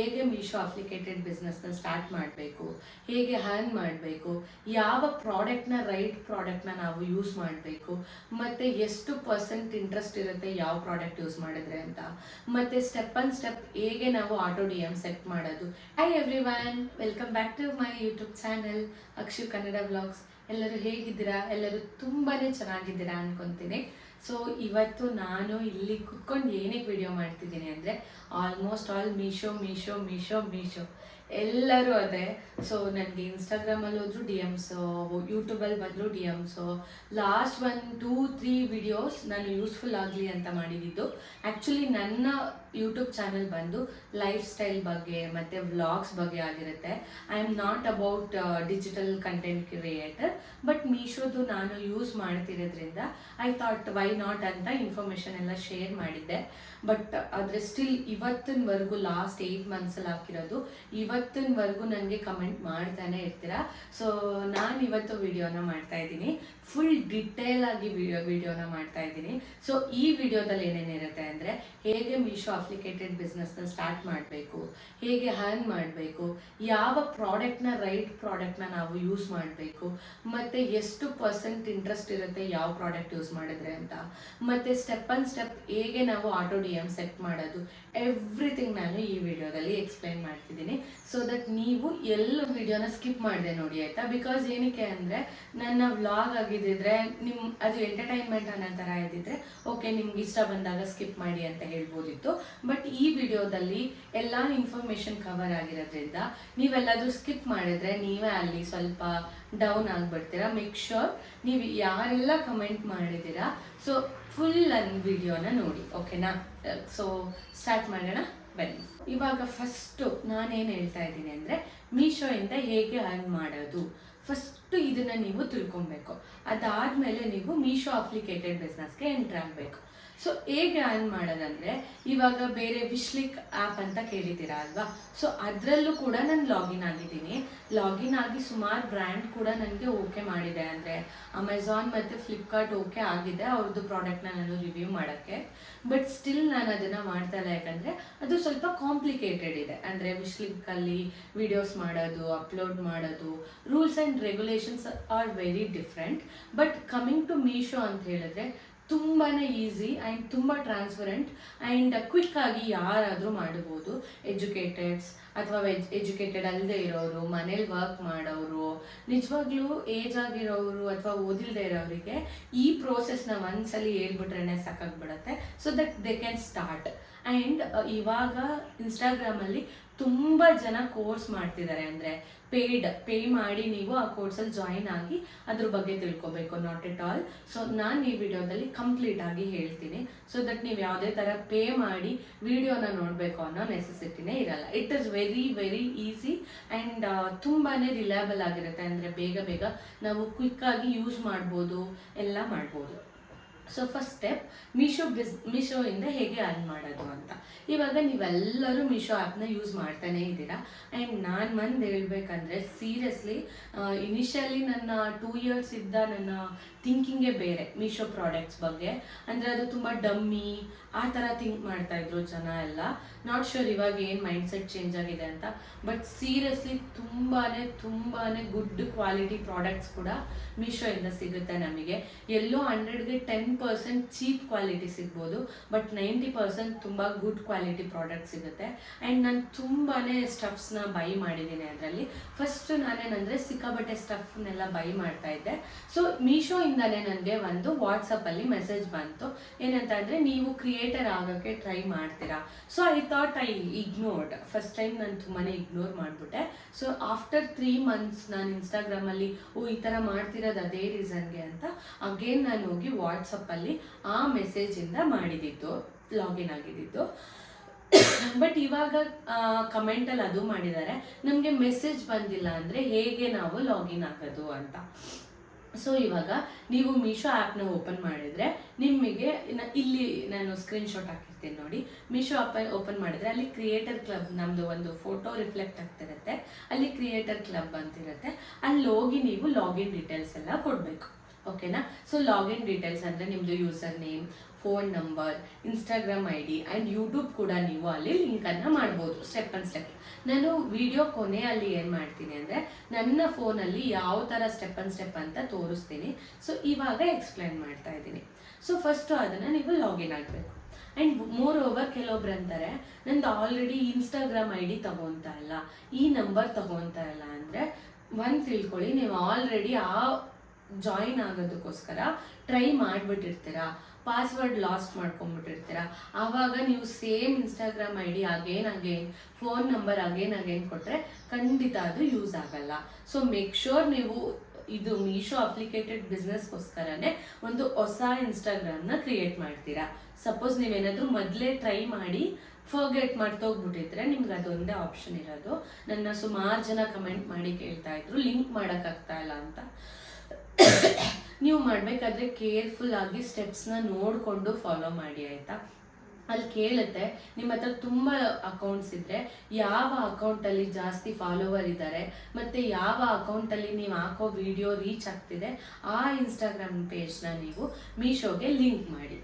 ಹೇಗೆ ಮೀಶೋ ಅಪ್ಲಿಕೇಟೆಡ್ ಬಿಸ್ನೆಸ್ನ ಸ್ಟಾರ್ಟ್ ಮಾಡಬೇಕು, ಹೇಗೆ ಹರ್ನ್ ಮಾಡಬೇಕು, ಯಾವ ಪ್ರಾಡಕ್ಟ್ನ ರೈಟ್ ಪ್ರಾಡಕ್ಟ್ನ ನಾವು ಯೂಸ್ ಮಾಡಬೇಕು, ಮತ್ತು ಎಷ್ಟು ಪರ್ಸೆಂಟ್ ಇಂಟ್ರೆಸ್ಟ್ ಇರುತ್ತೆ ಯಾವ ಪ್ರಾಡಕ್ಟ್ ಯೂಸ್ ಮಾಡಿದ್ರೆ ಅಂತ, ಮತ್ತು ಸ್ಟೆಪ್ ಆನ್ ಸ್ಟೆಪ್ ಹೇಗೆ ನಾವು ಆಟೋ ಡಿ ಎಮ್ ಸೆಟ್ ಮಾಡೋದು. Hi everyone, welcome back to my YouTube channel Akshu Kannada vlogs. ಎಲ್ಲರೂ ಹೇಗಿದ್ದೀರಾ? ಎಲ್ಲರೂ ತುಂಬಾ ಚೆನ್ನಾಗಿದ್ದೀರಾ ಅನ್ಕೊತೀನಿ. ಸೊ ಇವತ್ತು ನಾನು ಇಲ್ಲಿ ಕುತ್ಕೊಂಡು ಏನಕ್ಕೆ ವಿಡಿಯೋ ಮಾಡ್ತಿದ್ದೀನಿ ಅಂದರೆ ಆಲ್ಮೋಸ್ಟ್ ಆಲ್ ಮೀಶೋ ಎಲ್ಲರೂ ಅದೇ. ಸೊ ನನಗೆ ಇನ್ಸ್ಟಾಗ್ರಾಮಲ್ಲಿ ಹೋದ್ರು ಡಿ ಎಮ್ಸು, ಯೂಟ್ಯೂಬಲ್ಲಿ ಬಂದರು ಡಿ ಎಮ್ಸು. ಲಾಸ್ಟ್ 1-2-3 ವಿಡಿಯೋಸ್ ನಾನು ಯೂಸ್ಫುಲ್ ಆಗಲಿ ಅಂತ ಮಾಡಿದ್ದು. ಆ್ಯಕ್ಚುಲಿ ನನ್ನ ಯೂಟ್ಯೂಬ್ ಚಾನಲ್ ಬಂದು ಲೈಫ್ ಸ್ಟೈಲ್ ಬಗ್ಗೆ ಮತ್ತು ವ್ಲಾಗ್ಸ್ ಬಗ್ಗೆ ಆಗಿರುತ್ತೆ. I am not about digital content creator, but ಮೀಶೋದು ನಾನು ಯೂಸ್ ಮಾಡ್ತಿರೋದ್ರಿಂದ ಐ ಥಾಟ್ ವೈ ನಾಟ್ ಅಂತ ಇನ್ಫಾರ್ಮೇಷನ್ ಎಲ್ಲ ಶೇರ್ ಮಾಡಿದ್ದೆ. ಬಟ್ ಆದರೆ ಸ್ಟಿಲ್ ಇವತ್ತಿನವರೆಗೂ ಲಾಸ್ಟ್ 8 ಮಂತ್ಸಲ್ಲಿ ಹಾಕಿರೋದು ಇವತ್ತಿನವರೆಗೂ ನನಗೆ ಕಮೆಂಟ್ ಮಾಡ್ತಾನೆ ಇರ್ತೀರಾ. ಸೊ ನಾನು ಇವತ್ತು ವಿಡಿಯೋನ ಮಾಡ್ತಾ ಇದ್ದೀನಿ, ಫುಲ್ ಡಿಟೇಲ್ ಆಗಿ ವಿಡಿಯೋನ ಮಾಡ್ತಾ ಇದ್ದೀನಿ. ಸೊ ಈ ವಿಡಿಯೋದಲ್ಲಿ ಏನೇನಿರುತ್ತೆ ಅಂದರೆ ಹೇಗೆ ಮೀಶೋ ಅಪ್ಲಿಕೇಟೆಡ್ ಬಿಸ್ನೆಸ್ನ ಸ್ಟಾರ್ಟ್ ಮಾಡಬೇಕು, ಹೇಗೆ ಹರ್ನ್ ಮಾಡಬೇಕು, ಯಾವ ಪ್ರಾಡಕ್ಟ್ನ ರೈಟ್ ಪ್ರಾಡಕ್ಟ್ನ ನಾವು ಯೂಸ್ ಮಾಡಬೇಕು, ಮತ್ತು ಎಷ್ಟು ಪರ್ಸೆಂಟ್ ಇಂಟ್ರೆಸ್ಟ್ ಇರುತ್ತೆ ಯಾವ ಪ್ರಾಡಕ್ಟ್ ಯೂಸ್ ಮಾಡಿದ್ರೆ ಅಂತ, ಮತ್ತು ಸ್ಟೆಪ್ ಆನ್ ಸ್ಟೆಪ್ ಹೇಗೆ ನಾವು ಆಟೋ ಡಿ ಎಮ್ ಸೆಟ್ ಮಾಡೋದು, ಎವ್ರಿಥಿಂಗ್ ನಾನು ಈ ವಿಡಿಯೋದಲ್ಲಿ ಎಕ್ಸ್ಪ್ಲೈನ್ ಮಾಡ್ತಿದ್ದೀನಿ. ಸೊ ದಟ್ ನೀವು ಎಲ್ಲೂ ವಿಡಿಯೋನ ಸ್ಕಿಪ್ ಮಾಡಿದೆ ನೋಡಿ, ಆಯಿತಾ? ಬಿಕಾಸ್ ಏನಕ್ಕೆ ಅಂದರೆ ನನ್ನ ವ್ಲಾಗ್ ಆಗಿದ್ದಿದ್ರೆ ಅದು ಎಂಟರ್ಟೈನ್ಮೆಂಟ್ ಅನ್ನೋ ಥರ ಇದ್ದಿದ್ರೆ ಓಕೆ, ನಿಮ್ಗೆ ಇಷ್ಟ ಬಂದಾಗ ಸ್ಕಿಪ್ ಮಾಡಿ ಅಂತ ಹೇಳ್ಬೋದಿತ್ತು. ಬಟ್ ಈ ವಿಡಿಯೋದಲ್ಲಿ ಎಲ್ಲ ಇನ್ಫಾರ್ಮೇಷನ್ ಕವರ್ ಆಗಿರೋದ್ರಿಂದ ನೀವೆಲ್ಲಾದರೂ ಸ್ಕಿಪ್ ಮಾಡಿದ್ರೆ ನೀವೇ ಅಲ್ಲಿ ಸ್ವಲ್ಪ ಡೌನ್ ಆಗಿಬಿಡ್ತೀರಾ. ಮೇಕ್ ಶ್ಯೂರ್ ನೀವು ಯಾರೆಲ್ಲ ಕಮೆಂಟ್ ಮಾಡಿದ್ದೀರಾ ಸೊ ಫುಲ್ ವಿಡಿಯೋನ ನೋಡಿ, ಓಕೆನಾ? ಸೊ ಸ್ಟಾರ್ಟ್ ಮಾಡೋಣ ಬನ್ನಿ. ಇವಾಗ ಫಸ್ಟು ನಾನೇನು ಹೇಳ್ತಾ ಇದ್ದೀನಿ ಅಂದರೆ ಮೀಶೋಯಿಂದ ಹೇಗೆ ಅರ್ನ್ ಮಾಡೋದು, ಫಸ್ಟು ಇದನ್ನು ನೀವು ತಿಳ್ಕೊಬೇಕು. ಅದಾದಮೇಲೆ ನೀವು ಮೀಶೋ ಅಪ್ಲಿಕೇಟೆಡ್ ಬಿಸ್ನೆಸ್ಗೆ ಎಂಟ್ರ್ ಆಗಬೇಕು. ಸೊ ಹೇಗೆ ಅರ್ನ್ ಮಾಡೋದಂದರೆ ಇವಾಗ ಬೇರೆ ವಿಶ್ಲಿಕ್ ಆ್ಯಪ್ ಅಂತ ಕೇಳಿದ್ದೀರಾ ಅಲ್ವಾ? ಸೊ ಅದರಲ್ಲೂ ಕೂಡ ನಾನು ಲಾಗಿನ್ ಆಗಿದ್ದೀನಿ. ಲಾಗಿನ್ ಆಗಿ ಸುಮಾರು ಬ್ರ್ಯಾಂಡ್ ಕೂಡ ನನಗೆ ಓಕೆ ಮಾಡಿದೆ. ಅಂದರೆ ಅಮೆಝಾನ್ ಮತ್ತು ಫ್ಲಿಪ್ಕಾರ್ಟ್ ಓಕೆ ಆಗಿದೆ ಅವ್ರದ್ದು ಪ್ರಾಡಕ್ಟ್ನ ನಾನು ರಿವ್ಯೂ ಮಾಡೋಕ್ಕೆ. ಬಟ್ ಸ್ಟಿಲ್ ನಾನು ಅದನ್ನು ಮಾಡ್ತಾ ಇಲ್ಲ, ಯಾಕಂದರೆ ಅದು ಸ್ವಲ್ಪ ಕಾಂಪ್ಲಿಕೇಟೆಡ್ ಇದೆ. ಅಂದರೆ ವಿಶ್ಲಿಕ್ಕಲ್ಲಿ ವಿಡಿಯೋಸ್ ಮಾಡೋದು, ಅಪ್ಲೋಡ್ ಮಾಡೋದು, rules and regulations are very different. But coming to Meesho ಅಂತ ಹೇಳಿದ್ರೆ ತುಂಬಾ ಈಸಿ ಆ್ಯಂಡ್ ತುಂಬ ಟ್ರಾನ್ಸ್ಪರೆಂಟ್ ಆ್ಯಂಡ್ ಕ್ವಿಕ್ ಆಗಿ ಯಾರಾದರೂ ಮಾಡ್ಬೋದು. ಎಜುಕೇಟೆಡ್ಸ್ ಅಥವಾ ಎಜುಕೇಟೆಡ್ ಅಲ್ಲದೆ ಇರೋರು, ಮನೇಲಿ ವರ್ಕ್ ಮಾಡೋರು, ನಿಜವಾಗ್ಲೂ ಏಜ್ ಆಗಿರೋರು ಅಥವಾ ಓದಿಲ್ಲದೆ ಇರೋರಿಗೆ ಈ ಪ್ರೋಸೆಸ್ನ ಒಂದ್ಸಲಿ ಹೇಳ್ಬಿಟ್ರೆ ಸಾಕಾಗ್ಬಿಡತ್ತೆ. So that they can start. And ಇವಾಗ ಇನ್ಸ್ಟಾಗ್ರಾಮಲ್ಲಿ ತುಂಬ ಜನ ಕೋರ್ಸ್ ಮಾಡ್ತಿದ್ದಾರೆ. ಅಂದರೆ ಪೇ ಮಾಡಿ ನೀವು ಆ ಕೋರ್ಸಲ್ಲಿ ಜಾಯಿನ್ ಆಗಿ ಅದ್ರ ಬಗ್ಗೆ ತಿಳ್ಕೊಬೇಕು. Not at all. ಸೊ ನಾನು ಈ ವಿಡಿಯೋದಲ್ಲಿ ಕಂಪ್ಲೀಟ್ ಆಗಿ ಹೇಳ್ತೀನಿ. ಸೊ ದಟ್ ನೀವು ಯಾವುದೇ ಥರ ಪೇ ಮಾಡಿ ವಿಡಿಯೋನ ನೋಡಬೇಕು ಅನ್ನೋ ನೆಸೆಸಿಟಿನೇ ಇರಲ್ಲ. It is very easy and ತುಂಬಾ ರಿಲಯಬಲ್ ಆಗಿರುತ್ತೆ. ಅಂದರೆ ಬೇಗ ನಾವು ಕ್ವಿಕ್ಕಾಗಿ ಯೂಸ್ ಮಾಡ್ಬೋದು, ಎಲ್ಲ ಮಾಡ್ಬೋದು. ಸೊ ಫಸ್ಟ್ ಸ್ಟೆಪ್ ಮೀಶೋಯಿಂದ ಹೇಗೆ ಅರ್ನ್ ಮಾಡೋದು ಅಂತ. ಇವಾಗ ನೀವೆಲ್ಲರೂ ಮೀಶೋ ಆ್ಯಪ್ನ ಯೂಸ್ ಮಾಡ್ತಾನೇ ಇದ್ದೀರಾ. ಆ್ಯಂಡ್ ನಾನು ಹೇಳ್ಬೇಕಂದ್ರೆ ಸೀರಿಯಸ್ಲಿ ಇನಿಷಿಯಲಿ ನನ್ನ 2 years ಇದ್ದ ನನ್ನ ಥಿಂಕಿಂಗೇ ಬೇರೆ ಮೀಶೋ ಪ್ರಾಡಕ್ಟ್ಸ್ ಬಗ್ಗೆ. ಅಂದರೆ ಅದು ತುಂಬ ಡಮ್ಮಿ ಆ ಥರ ಥಿಂಕ್ ಮಾಡ್ತಾಯಿದ್ರು ಜನ ಎಲ್ಲ. ನಾಟ್ ಶೋರ್ ಇವಾಗ ಏನು ಮೈಂಡ್ಸೆಟ್ ಚೇಂಜ್ ಆಗಿದೆ ಅಂತ. ಬಟ್ ಸೀರಿಯಸ್ಲಿ ತುಂಬಾ ಗುಡ್ ಕ್ವಾಲಿಟಿ ಪ್ರಾಡಕ್ಟ್ಸ್ ಕೂಡ ಮೀಶೋಯಿಂದ ಸಿಗುತ್ತೆ ನಮಗೆ. ಎಲ್ಲೋ 100ಗೆ 10% ಚೀಪ್ ಕ್ವಾಲಿಟಿ ಸಿಗ್ಬೋದು, ಬಟ್ 90% ತುಂಬ ಗುಡ್ ಕ್ವಾಲಿಟಿ ಪ್ರಾಡಕ್ಟ್ ಸಿಗುತ್ತೆ. ಆ್ಯಂಡ್ ನಾನು ತುಂಬಾ ಸ್ಟಫ್ಸ್ನ ಬೈ ಮಾಡಿದ್ದೀನಿ. ಅದರಲ್ಲಿ ಫಸ್ಟ್ ನಾನೇನಂದರೆ ಸಿಕ್ಕಾಬಟ್ಟೆ ಸ್ಟಫ್ನೆಲ್ಲ ಬೈ ಮಾಡ್ತಾ ಇದ್ದೆ. ಸೊ ಮೀಶೋಯಿಂದಲೇ ನನಗೆ ಒಂದು ವಾಟ್ಸಪ್ಪಲ್ಲಿ ಮೆಸೇಜ್ ಬಂತು. ಏನಂತ ಅಂದರೆ ನೀವು ಕ್ರಿಯೇಟರ್ ಆಗೋಕ್ಕೆ ಟ್ರೈ ಮಾಡ್ತೀರಾ? So I thought I ignored. First time ನಾನು ತುಂಬಾ ಇಗ್ನೋರ್ ಮಾಡಿಬಿಟ್ಟೆ. ಸೊ ಆಫ್ಟರ್ 3 months ನಾನು ಇನ್ಸ್ಟಾಗ್ರಾಮಲ್ಲಿ ಈ ಥರ ಮಾಡ್ತಿರೋದು ಅದೇ ರೀಸನ್ಗೆ ಅಂತ ಅಗೇನ್ ನಾನು ಹೋಗಿ ವಾಟ್ಸಪ್ಪಲ್ಲಿ ಆ ಮೆಸೇಜಿಂದ ಮಾಡಿದ್ದು, ಲಾಗಿನ್ ಆಗಿದ್ದು. ಬಟ್ ಇವಾಗ ಕಮೆಂಟಲ್ಲಿ ಅದು ಮಾಡಿದ್ದಾರೆ, ನಮಗೆ ಮೆಸೇಜ್ ಬಂದಿಲ್ಲ ಅಂದರೆ ಹೇಗೆ ನಾವು ಲಾಗಿನ್ ಆಗೋದು ಅಂತ. ಸೊ ಇವಾಗ ನೀವು ಮೀಶೋ ಆ್ಯಪ್ನ ಓಪನ್ ಮಾಡಿದರೆ ನಿಮಗೆ ಇಲ್ಲಿ ನಾನು ಸ್ಕ್ರೀನ್ಶಾಟ್ ಹಾಕಿರ್ತೀನಿ ನೋಡಿ. ಮೀಶೋ ಆ್ಯಪ್ ಓಪನ್ ಮಾಡಿದರೆ ಅಲ್ಲಿ ಕ್ರಿಯೇಟರ್ ಕ್ಲಬ್ ನಮ್ಮದು ಒಂದು ಫೋಟೋ ರಿಫ್ಲೆಕ್ಟ್ ಆಗ್ತಿರುತ್ತೆ. ಅಲ್ಲಿ ಕ್ರಿಯೇಟರ್ ಕ್ಲಬ್ ಅಂತಿರುತ್ತೆ. ಅಲ್ಲಿ ಹೋಗಿ ನೀವು ಲಾಗಿನ್ ಡೀಟೇಲ್ಸ್ ಎಲ್ಲ ಕೊಡಬೇಕು. ಓಕೆನಾ? ಸೊ ಲಾಗಿನ್ ಡೀಟೇಲ್ಸ್ ಅಂದರೆ ನಿಮ್ಮದು user name, phone number, Instagram ID and YouTube ಕೂಡ ನೀವು ಅಲ್ಲಿ ಲಿಂಕನ್ನು ಮಾಡ್ಬೋದು ಸ್ಟೆಪ್ ಆನ್ ಸ್ಟೆಪ್. ನಾನು ವಿಡಿಯೋ ಕೊನೆಯಲ್ಲಿ ಏನು ಮಾಡ್ತೀನಿ ಅಂದರೆ ನನ್ನ ಫೋನಲ್ಲಿ ಯಾವ ಥರ ಸ್ಟೆಪ್ ಆನ್ ಸ್ಟೆಪ್ ಅಂತ ತೋರಿಸ್ತೀನಿ. ಸೊ ಇವಾಗ ಎಕ್ಸ್ಪ್ಲೈನ್ ಮಾಡ್ತಾ ಇದ್ದೀನಿ. ಸೊ ಫಸ್ಟು ಅದನ್ನು ನೀವು ಲಾಗಿನ್ ಆಗಬೇಕು. ಆ್ಯಂಡ್ ಮೋರ್ ಓವರ್ ಕೆಲವೊಬ್ರು ಅಂತಾರೆ ನಂದು ಆಲ್ರೆಡಿ ಇನ್ಸ್ಟಾಗ್ರಾಮ್ ID ತಗೊತಾ ಇಲ್ಲ, ಈ ನಂಬರ್ ತಗೊತಾ ಇಲ್ಲ ಅಂದರೆ ಒಂದು ತಿಳ್ಕೊಳ್ಳಿ, ನೀವು ಆಲ್ರೆಡಿ ಆ ಜಾಯಿನ್ ಆಗೋದಕ್ಕೋಸ್ಕರ ಟ್ರೈ ಮಾಡಿಬಿಟ್ಟಿರ್ತೀರಾ, ಪಾಸ್ವರ್ಡ್ ಲಾಸ್ಟ್ ಮಾಡ್ಕೊಂಡ್ಬಿಟ್ಟಿರ್ತೀರಾ. ಆವಾಗ ನೀವು same Instagram ID again phone number again ಕೊಟ್ಟರೆ ಖಂಡಿತ ಅದು ಯೂಸ್ ಆಗಲ್ಲ. ಸೊ ಮೇಕ್ ಶ್ಯೂರ್ ನೀವು ಇದು ಮೀಶೋ ಅಪ್ಲಿಕೇಟೆಡ್ ಬಿಸ್ನೆಸ್ಗೋಸ್ಕರನೇ ಒಂದು ಹೊಸ ಇನ್ಸ್ಟಾಗ್ರಾಮ್ನ ಕ್ರಿಯೇಟ್ ಮಾಡ್ತೀರಾ. ಸಪೋಸ್ ನೀವೇನಾದರೂ ಮೊದಲೇ ಟ್ರೈ ಮಾಡಿ ಫರ್ಗೆಟ್ ಮಾಡ್ತೋಗ್ಬಿಟ್ಟಿದ್ರೆ ನಿಮ್ಗೆ ಅದೊಂದೇ ಆಪ್ಷನ್ ಇರೋದು. ನನ್ನ ಸುಮಾರು ಜನ ಕಮೆಂಟ್ ಮಾಡಿ ಕೇಳ್ತಾ ಇದ್ರು ಲಿಂಕ್ ಮಾಡೋಕ್ಕಾಗ್ತಾ ಇಲ್ಲ ಅಂತ. ನೀವು ಮಾಡಬೇಕಾದ್ರೆ ಕೇರ್ಫುಲ್ ಆಗಿ ಸ್ಟೆಪ್ಸ್ನ ನೋಡಿಕೊಂಡು ಫಾಲೋ ಮಾಡಿ, ಆಯಿತಾ? ಅಲ್ಲಿ ಕೇಳುತ್ತೆ ನಿಮ್ಮ ಹತ್ರ ತುಂಬ ಅಕೌಂಟ್ಸ್ ಇದ್ದರೆ ಯಾವ ಅಕೌಂಟಲ್ಲಿ ಜಾಸ್ತಿ ಫಾಲೋವರ್ ಇದ್ದಾರೆ ಮತ್ತು ಯಾವ ಅಕೌಂಟಲ್ಲಿ ನೀವು ಹಾಕೋ ವಿಡಿಯೋ ರೀಚ್ ಆಗ್ತಿದೆ ಆ ಇನ್ಸ್ಟಾಗ್ರಾಮ್ ಪೇಜ್ನ ನೀವು ಮೀಶೋಗೆ ಲಿಂಕ್ ಮಾಡಿ.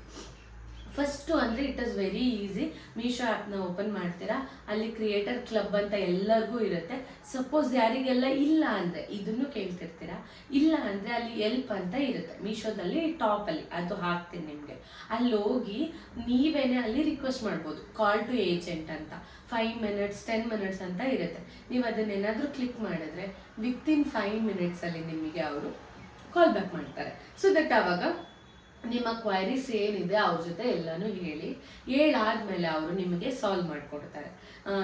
ಫಸ್ಟು ಅಂದರೆ it is very easy. Meesho ಆ್ಯಪ್ನ ಓಪನ್ ಮಾಡ್ತೀರಾ, ಅಲ್ಲಿ ಕ್ರಿಯೇಟರ್ ಕ್ಲಬ್ ಅಂತ ಎಲ್ಲರಿಗೂ ಇರುತ್ತೆ. ಸಪೋಸ್ ಯಾರಿಗೆಲ್ಲ ಇಲ್ಲ ಅಂದರೆ ಇದನ್ನು ಕೇಳ್ತಿರ್ತೀರಾ, ಇಲ್ಲ ಅಂದರೆ ಅಲ್ಲಿ ಎಲ್ಪ್ ಅಂತ ಇರುತ್ತೆ ಮೀಶೋದಲ್ಲಿ ಟಾಪಲ್ಲಿ, ಅದು ಹಾಕ್ತೀನಿ ನಿಮಗೆ. ಅಲ್ಲಿ ಹೋಗಿ ನೀವೇನೇ ಅಲ್ಲಿ ರಿಕ್ವೆಸ್ಟ್ ಮಾಡ್ಬೋದು, ಕಾಲ್ ಟು ಏಜೆಂಟ್ ಅಂತ 5 minutes 10 minutes ಅಂತ ಇರುತ್ತೆ. ನೀವು ಅದನ್ನೇನಾದರೂ ಕ್ಲಿಕ್ ಮಾಡಿದ್ರೆ ವಿತಿನ್ 5 minutesಲ್ಲಿ ನಿಮಗೆ ಅವರು ಕಾಲ್ ಬ್ಯಾಕ್ ಮಾಡ್ತಾರೆ. ಸೊ ದಟ್ ಆವಾಗ ನಿಮ್ಮ ಕ್ವೈರೀಸ್ ಏನಿದೆ ಅವ್ರ ಜೊತೆ ಎಲ್ಲನೂ ಹೇಳಾದ್ಮೇಲೆ ಅವರು ನಿಮಗೆ ಸಾಲ್ವ್ ಮಾಡಿಕೊಡ್ತಾರೆ.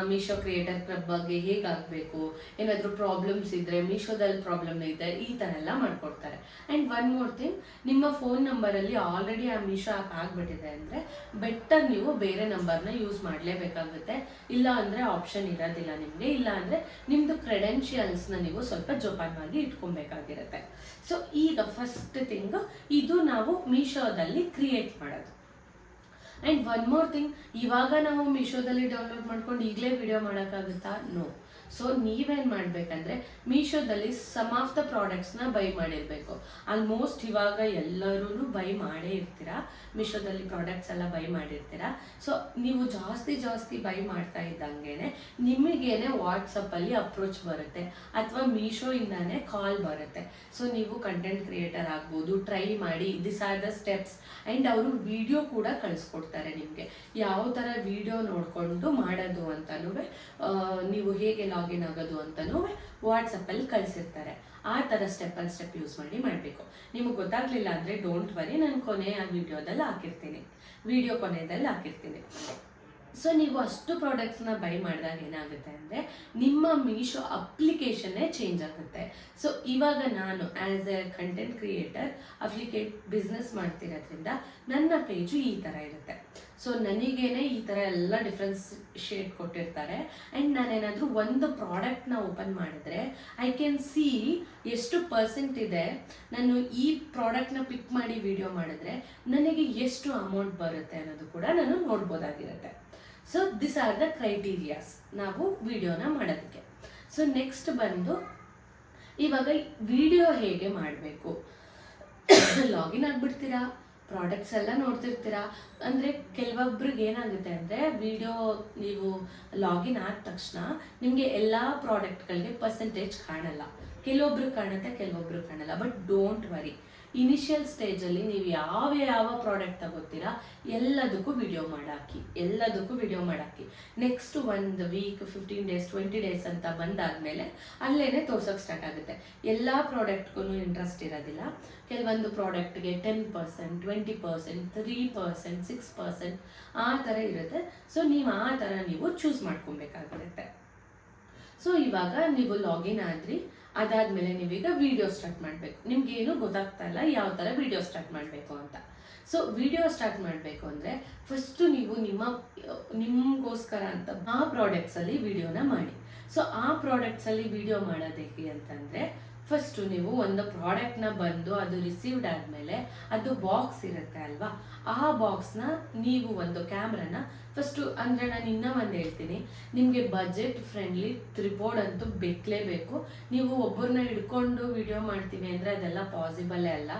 ಮೀಶೋ ಕ್ರಿಯೇಟರ್ ಕ್ಲಬ್ ಬಗ್ಗೆ ಹೇಗಾಗಬೇಕು, ಏನಾದರೂ ಪ್ರಾಬ್ಲಮ್ಸ್ ಇದ್ದರೆ, ಮೀಶೋದಲ್ಲಿ ಪ್ರಾಬ್ಲಮ್ ಇದೆ, ಈ ಥರ ಎಲ್ಲ ಮಾಡಿಕೊಡ್ತಾರೆ. ಆ್ಯಂಡ್ ಒನ್ ಮೋರ್ ಥಿಂಗ್, ನಿಮ್ಮ ಫೋನ್ ನಂಬರಲ್ಲಿ ಆಲ್ರೆಡಿ ಆ ಮೀಶೋ ಆ್ಯಪ್ ಆಗಿಬಿಟ್ಟಿದೆ ಅಂದರೆ ಬೆಟರ್ ನೀವು ಬೇರೆ ನಂಬರ್ನ ಯೂಸ್ ಮಾಡಲೇಬೇಕಾಗುತ್ತೆ. ಇಲ್ಲ ಅಂದರೆ ಆಪ್ಷನ್ ಇರೋದಿಲ್ಲ ನಿಮಗೆ. ಇಲ್ಲ ಅಂದರೆ ನಿಮ್ಮದು ಕ್ರೆಡೆನ್ಷಿಯಲ್ಸ್ನ ನೀವು ಸ್ವಲ್ಪ ಜೋಪಾನವಾಗಿ ಇಟ್ಕೊಬೇಕಾಗಿರುತ್ತೆ. ಸೊ ಈಗ ಫಸ್ಟ್ ಥಿಂಗ್ ಇದು ನಾವು ಮೀಶೋದಲ್ಲಿ ಕ್ರಿಯೇಟ್ ಮಾಡೋದು. ಆ್ಯಂಡ್ ಒನ್ ಮೋರ್ ಥಿಂಗ್, ಇವಾಗ ನಾವು ಮೀಶೋದಲ್ಲಿ ಡೌನ್ಲೋಡ್ ಮಾಡ್ಕೊಂಡು ಈಗಲೇ ವಿಡಿಯೋ ಮಾಡೋಕ್ಕಾಗುತ್ತಾ? ನೋ. ಸೊ ನೀವೇನು ಮಾಡಬೇಕಂದ್ರೆ ಮೀಶೋದಲ್ಲಿ ಸಮ್ ಆಫ್ ದ ಪ್ರಾಡಕ್ಟ್ಸ್ನ ಬೈ ಮಾಡಿರಬೇಕು. ಆಲ್ಮೋಸ್ಟ್ ಇವಾಗ ಎಲ್ಲರೂ ಬೈ ಮಾಡೇ ಇರ್ತೀರಾ, ಮೀಶೋದಲ್ಲಿ ಪ್ರಾಡಕ್ಟ್ಸ್ ಎಲ್ಲ ಬೈ ಮಾಡಿರ್ತೀರಾ. ಸೊ ನೀವು ಜಾಸ್ತಿ ಬೈ ಮಾಡ್ತಾ ಇದ್ದಂಗೆ ನಿಮಗೇನೆ ವಾಟ್ಸಪ್ಪಲ್ಲಿ ಅಪ್ರೋಚ್ ಬರುತ್ತೆ ಅಥವಾ ಮೀಶೋಯಿಂದಾನೇ ಕಾಲ್ ಬರುತ್ತೆ. ಸೊ ನೀವು ಕಂಟೆಂಟ್ ಕ್ರಿಯೇಟರ್ ಆಗ್ಬೋದು, ಟ್ರೈ ಮಾಡಿ, this are the steps. And ಅವರು ವಿಡಿಯೋ ಕೂಡ ಕಳಿಸ್ಕೊಡ್ತಾರೆ ನಿಮಗೆ, ಯಾವ ಥರ ವಿಡಿಯೋ ನೋಡಿಕೊಂಡು ಮಾಡೋದು ಅಂತಲೂ, ನೀವು ಹೇಗೆ ಲಾಗಿನ್ ಆಗೋದು ಅಂತಲೂ ವಾಟ್ಸಪ್ಪಲ್ಲಿ ಕಳಿಸಿರ್ತಾರೆ. ಆ ಥರ ಸ್ಟೆಪ್ ಆನ್ ಸ್ಟೆಪ್ ಯೂಸ್ ಮಾಡಿ ಮಾಡಬೇಕು. ನಿಮಗೆ ಗೊತ್ತಾಗಲಿಲ್ಲ ಅಂದರೆ ಡೋಂಟ್ ವರಿ, ನಾನು ಕೊನೆಯ ವಿಡಿಯೋದಲ್ಲಿ ಹಾಕಿರ್ತೀನಿ, ವಿಡಿಯೋ ಕೊನೆಯಲ್ಲಿ ಹಾಕಿರ್ತೀನಿ. ಸೊ ನೀವು ಅಷ್ಟು ಪ್ರಾಡಕ್ಟ್ಸ್ನ ಬೈ ಮಾಡಿದಾಗ ಏನಾಗುತ್ತೆ ಅಂದರೆ ನಿಮ್ಮ ಮೀಶೋ ಅಪ್ಲಿಕೇಶನ್ನೇ ಚೇಂಜ್ ಆಗುತ್ತೆ. ಸೊ ಇವಾಗ ನಾನು as a content creator affiliate business ಮಾಡ್ತಿರೋದ್ರಿಂದ ನನ್ನ ಪೇಜು ಈ ಥರ ಇರುತ್ತೆ. ಸೊ ನನಗೇನೆ ಈ ಥರ ಎಲ್ಲ ಡಿಫ್ರೆನ್ಸ್ ಶೇಡ್ ಕೊಟ್ಟಿರ್ತಾರೆ. ಆ್ಯಂಡ್ ನಾನೇನಾದರೂ ಒಂದು ಪ್ರಾಡಕ್ಟ್ನ ಓಪನ್ ಮಾಡಿದ್ರೆ ಐ ಕ್ಯಾನ್ ಸಿ ಎಷ್ಟು ಪರ್ಸೆಂಟ್ ಇದೆ, ನಾನು ಈ ಪ್ರಾಡಕ್ಟ್ನ ಪಿಕ್ ಮಾಡಿ ವಿಡಿಯೋ ಮಾಡಿದ್ರೆ ನನಗೆ ಎಷ್ಟು ಅಮೌಂಟ್ ಬರುತ್ತೆ ಅನ್ನೋದು ಕೂಡ ನಾನು ನೋಡ್ಬೋದಾಗಿರುತ್ತೆ. So this are the criterias ನಾವು ವಿಡಿಯೋನ ಮಾಡೋದಕ್ಕೆ. ಸೊ ನೆಕ್ಸ್ಟ್ ಬಂದು ಇವಾಗ ವಿಡಿಯೋ ಹೇಗೆ ಮಾಡಬೇಕು, ಲಾಗಿನ್ ಆಗಿಬಿಡ್ತೀರಾ, ಪ್ರಾಡಕ್ಟ್ಸ್ ಎಲ್ಲ ನೋಡ್ತಿರ್ತೀರಾ. ಅಂದರೆ ಕೆಲವೊಬ್ರಿಗೆ ಏನಾಗುತ್ತೆ ಅಂದರೆ ವಿಡಿಯೋ ನೀವು ಲಾಗಿನ್ ಆದ ತಕ್ಷಣ ನಿಮಗೆ ಎಲ್ಲ ಪ್ರಾಡಕ್ಟ್ಗಳಿಗೆ ಪರ್ಸೆಂಟೇಜ್ ಕಾಣಲ್ಲ. ಕೆಲವೊಬ್ರು ಕಾಣುತ್ತೆ, ಕೆಲವೊಬ್ರು ಕಾಣಲ್ಲ. ಬಟ್ ಡೋಂಟ್ ವರಿ, ಇನಿಷಿಯಲ್ ಸ್ಟೇಜಲ್ಲಿ ನೀವು ಯಾವ ಪ್ರಾಡಕ್ಟ್ ತಗೋತೀರಾ ಎಲ್ಲದಕ್ಕೂ ವಿಡಿಯೋ ಮಾಡಾಕಿ. ನೆಕ್ಸ್ಟ್ 1 week 15 days 20 days ಅಂತ ಬಂದಾದಮೇಲೆ ಅಲ್ಲೇ ತೋರ್ಸೋಕ್ಕೆ ಸ್ಟಾರ್ಟ್ ಆಗುತ್ತೆ. ಎಲ್ಲ ಪ್ರಾಡಕ್ಟ್ಗೂ ಇಂಟ್ರೆಸ್ಟ್ ಇರೋದಿಲ್ಲ. ಕೆಲವೊಂದು ಪ್ರಾಡಕ್ಟ್ಗೆ 10%, 20%, 3%, 6% ಆ ಥರ ಇರುತ್ತೆ. ಸೊ ನೀವು ಆ ಥರ ನೀವು ಚೂಸ್ ಮಾಡ್ಕೊಬೇಕಾಗಿರುತ್ತೆ. ಸೊ ಇವಾಗ ನೀವು ಲಾಗಿನ್ ಆದ್ರಿ, ಅದಾದಮೇಲೆ ನೀವೀಗ ವಿಡಿಯೋ ಸ್ಟಾರ್ಟ್ ಮಾಡಬೇಕು. ನಿಮ್ಗೇನು ಗೊತ್ತಾಗ್ತಾ ಇಲ್ಲ ಯಾವ ಥರ ವಿಡಿಯೋ ಸ್ಟಾರ್ಟ್ ಮಾಡಬೇಕು ಅಂತ. ಸೊ ವಿಡಿಯೋ ಸ್ಟಾರ್ಟ್ ಮಾಡಬೇಕು ಅಂದರೆ ಫಸ್ಟು ನೀವು ನಿಮಗೋಸ್ಕರ ಅಂತ ಆ ಪ್ರಾಡಕ್ಟ್ಸಲ್ಲಿ ವಿಡಿಯೋನ ಮಾಡಿ. ಸೊ ಆ ಪ್ರಾಡಕ್ಟ್ಸಲ್ಲಿ ವಿಡಿಯೋ ಮಾಡೋದಕ್ಕೆ ಅಂತಂದರೆ ಫಸ್ಟು ನೀವು ಒಂದು ಪ್ರಾಡಕ್ಟ್ನ ಬಂದು ಅದು ರಿಸೀವ್ಡ್ ಆದಮೇಲೆ ಅದು ಬಾಕ್ಸ್ ಇರುತ್ತೆ ಅಲ್ವಾ, ಆ ಬಾಕ್ಸ್ನ ನೀವು ಒಂದು ಕ್ಯಾಮ್ರಾನ ಫಸ್ಟು, ಅಂದರೆ ನಾನು ಇನ್ನೂ ಒಂದು ಹೇಳ್ತೀನಿ, ನಿಮಗೆ ಬಜೆಟ್ ಫ್ರೆಂಡ್ಲಿ ಟ್ರಿಪೋಡ್ ಅಂತೂ ಬೇಕಲೇಬೇಕು. ನೀವು ಒಬ್ಬರನ್ನ ಹಿಡ್ಕೊಂಡು ವಿಡಿಯೋ ಮಾಡ್ತೀವಿ ಅಂದರೆ ಅದೆಲ್ಲ ಪಾಸಿಬಲೇ ಅಲ್ಲ.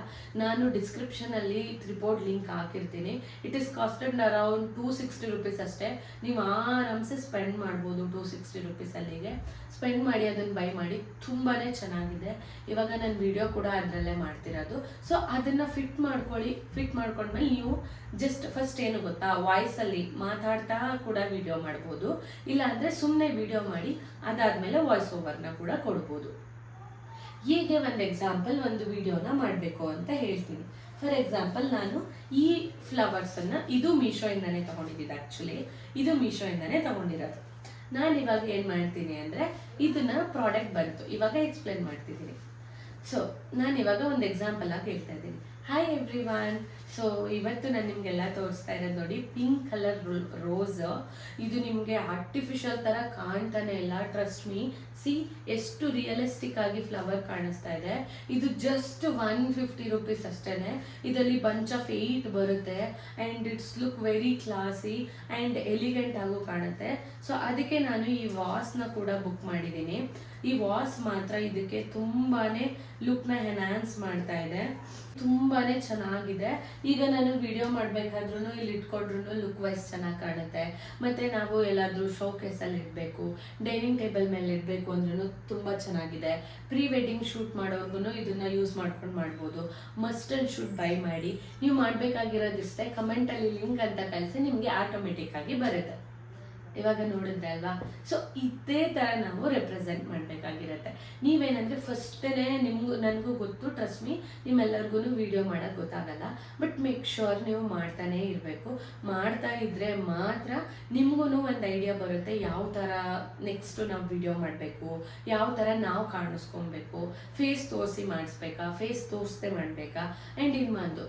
ನಾನು ಡಿಸ್ಕ್ರಿಪ್ಷನಲ್ಲಿ ಟ್ರಿಪೋಡ್ ಲಿಂಕ್ ಹಾಕಿರ್ತೀನಿ. It is costed around 260 rupees ಅಷ್ಟೇ. ನೀವು ಆರಾಮ್ಸೆ ಸ್ಪೆಂಡ್ ಮಾಡ್ಬೋದು 260 rupees ಅಲ್ಲಿಗೆ. ಸ್ಪೆಂಡ್ ಮಾಡಿ ಅದನ್ನು ಬೈ ಮಾಡಿ, ತುಂಬಾ ಚೆನ್ನಾಗಿದೆ. ಇವಾಗ ನಾನು ವಿಡಿಯೋ ಕೂಡ ಅದರಲ್ಲೇ ಮಾಡ್ತಿರೋದು. ಸೊ ಅದನ್ನು ಫಿಟ್ ಮಾಡ್ಕೊಳ್ಳಿ. ಫಿಟ್ ಮಾಡ್ಕೊಂಡ್ಮೇಲೆ ನೀವು ಜಸ್ಟ್ ಫಸ್ಟ್ ಏನು ಗೊತ್ತಾ, ವಾಯ್ಸಲ್ಲಿ ಮಾತಾಡ್ತಾ ಕೂಡ ವಿಡಿಯೋ ಮಾಡ್ಬೋದು, ಇಲ್ಲ ಅಂದರೆ ಸುಮ್ಮನೆ ವಿಡಿಯೋ ಮಾಡಿ ಅದಾದಮೇಲೆ ವಾಯ್ಸ್ ಓವರ್ನ ಕೂಡ ಕೊಡ್ಬೋದು. ಹೀಗೆ ಒಂದು ಎಕ್ಸಾಂಪಲ್ ಒಂದು ವಿಡಿಯೋನ ಮಾಡಬೇಕು ಅಂತ ಹೇಳ್ತೀನಿ. ಫಾರ್ ಎಕ್ಸಾಂಪಲ್ ನಾನು ಈ ಫ್ಲವರ್ಸನ್ನು, ಇದು ಮೀಶೋಯಿಂದನೇ ತೊಗೊಂಡಿದ್ದು. ಆ್ಯಕ್ಚುಲಿ ಇದು ಮೀಶೋಯಿಂದನೇ ತೊಗೊಂಡಿರೋದು. ನಾನು ಇವಾಗ ಏನು ಮಾಡ್ತೀನಿ ಅಂದರೆ, ಇದನ್ನ ಪ್ರಾಡಕ್ಟ್ ಬಂತು, ಇವಾಗ ಎಕ್ಸ್ಪ್ಲೇನ್ ಮಾಡ್ತಿದ್ದೀನಿ. ಸೊ ನಾನು ಇವಾಗ ಒಂದು ಎಕ್ಸಾಂಪಲ್ ಆಗಿ ಹೇಳ್ತಾ ಇದ್ದೀನಿ. Hi everyone. ಸೊ ಇವತ್ತು ನಾನು ನಿಮಗೆಲ್ಲ ತೋರಿಸ್ತಾ ಇರೋದು ನೋಡಿ, ಪಿಂಕ್ ಕಲರ್ ರೋಸ್. ಇದು ನಿಮಗೆ ಆರ್ಟಿಫಿಷಿಯಲ್ ಥರ ಕಾಣ್ತಾನೆ ಇಲ್ಲ, ಟ್ರಸ್ಟ್ ಮೀ. ಸಿ ಎಷ್ಟು ರಿಯಲಿಸ್ಟಿಕ್ ಆಗಿ ಫ್ಲವರ್ ಕಾಣಿಸ್ತಾ ಇದೆ. ಇದು ಜಸ್ಟ್ 150 rupees ಅಷ್ಟೇ. ಇದರಲ್ಲಿ ಬಂಚ್ ಆಫ್ 8 ಬರುತ್ತೆ and it's look very classy and elegant ಆಗು ಕಾಣುತ್ತೆ. ಸೊ ಅದಕ್ಕೆ ನಾನು ಈ ವಾಸ್ನ ಕೂಡ ಬುಕ್ ಮಾಡಿದ್ದೀನಿ. ಈ ವಾಸ್ ಮಾತ್ರ ಇದಕ್ಕೆ ತುಂಬಾ ಲುಕ್ನ ಎನ್ಹಾನ್ಸ್ ಮಾಡ್ತಾ ಇದೆ, ತುಂಬಾ ಚೆನ್ನಾಗಿದೆ. ಈಗ ನಾನು ವಿಡಿಯೋ ಮಾಡಬೇಕಾದ್ರೂ ಇಲ್ಲಿ ಇಟ್ಕೊಂಡ್ರು ಲುಕ್ ವೈಸ್ ಚೆನ್ನಾಗಿ ಕಾಣುತ್ತೆ. ಮತ್ತು ನಾವು ಎಲ್ಲಾದರೂ ಶೋಕೇಸಲ್ಲಿ ಇಡಬೇಕು, ಡೈನಿಂಗ್ ಟೇಬಲ್ ಮೇಲೆ ಇಡಬೇಕು ಅಂದ್ರೂ ತುಂಬ ಚೆನ್ನಾಗಿದೆ. ಪ್ರೀ ವೆಡ್ಡಿಂಗ್ ಶೂಟ್ ಮಾಡೋರ್ಗು ಇದನ್ನು ಯೂಸ್ ಮಾಡ್ಕೊಂಡು ಮಾಡ್ಬೋದು. ಮಸ್ಟ್ ಆ್ಯಂಡ್ ಶೂಟ್ ಬೈ ಮಾಡಿ. ನೀವು ಮಾಡಬೇಕಾಗಿರೋದಿಷ್ಟೇ, ಕಮೆಂಟಲ್ಲಿ ಲಿಂಕ್ ಅಂತ ಕಳಿಸಿ, ನಿಮಗೆ ಆಟೋಮೆಟಿಕ್ ಆಗಿ ಬರುತ್ತೆ. ಇವಾಗ ನೋಡಿದ್ರೆ ಅಲ್ವಾ. ಸೊ ಇದೇ ಥರ ನಾವು ರೆಪ್ರೆಸೆಂಟ್ ಮಾಡಬೇಕಾಗಿರುತ್ತೆ. ನೀವೇನಂದರೆ ಫಸ್ಟೇ ನನಗೂ ಗೊತ್ತು, ಟ್ರಸ್ಟ್ ಮೀ, ನಿಮ್ಮೆಲ್ಲರಿಗೂ ವಿಡಿಯೋ ಮಾಡೋಕ್ಕೆ ಗೊತ್ತಾಗಲ್ಲ. ಬಟ್ ಮೇಕ್ ಶೋರ್ ನೀವು ಮಾಡ್ತಾನೇ ಇರಬೇಕು. ಮಾಡ್ತಾ ಇದ್ದರೆ ಮಾತ್ರ ನಿಮಗೂ ಒಂದು ಐಡಿಯಾ ಬರುತ್ತೆ, ಯಾವ ಥರ ನೆಕ್ಸ್ಟು ನಾವು ವಿಡಿಯೋ ಮಾಡಬೇಕು, ಯಾವ ಥರ ನಾವು ಕಾಣಿಸ್ಕೊಬೇಕು, ಫೇಸ್ ತೋರಿಸಿ ಮಾಡಿಸ್ಬೇಕಾ, ಫೇಸ್ ತೋರಿಸ್ದೆ ಮಾಡಬೇಕಾ. ಆ್ಯಂಡ್ ಇನ್ನೊಂದು,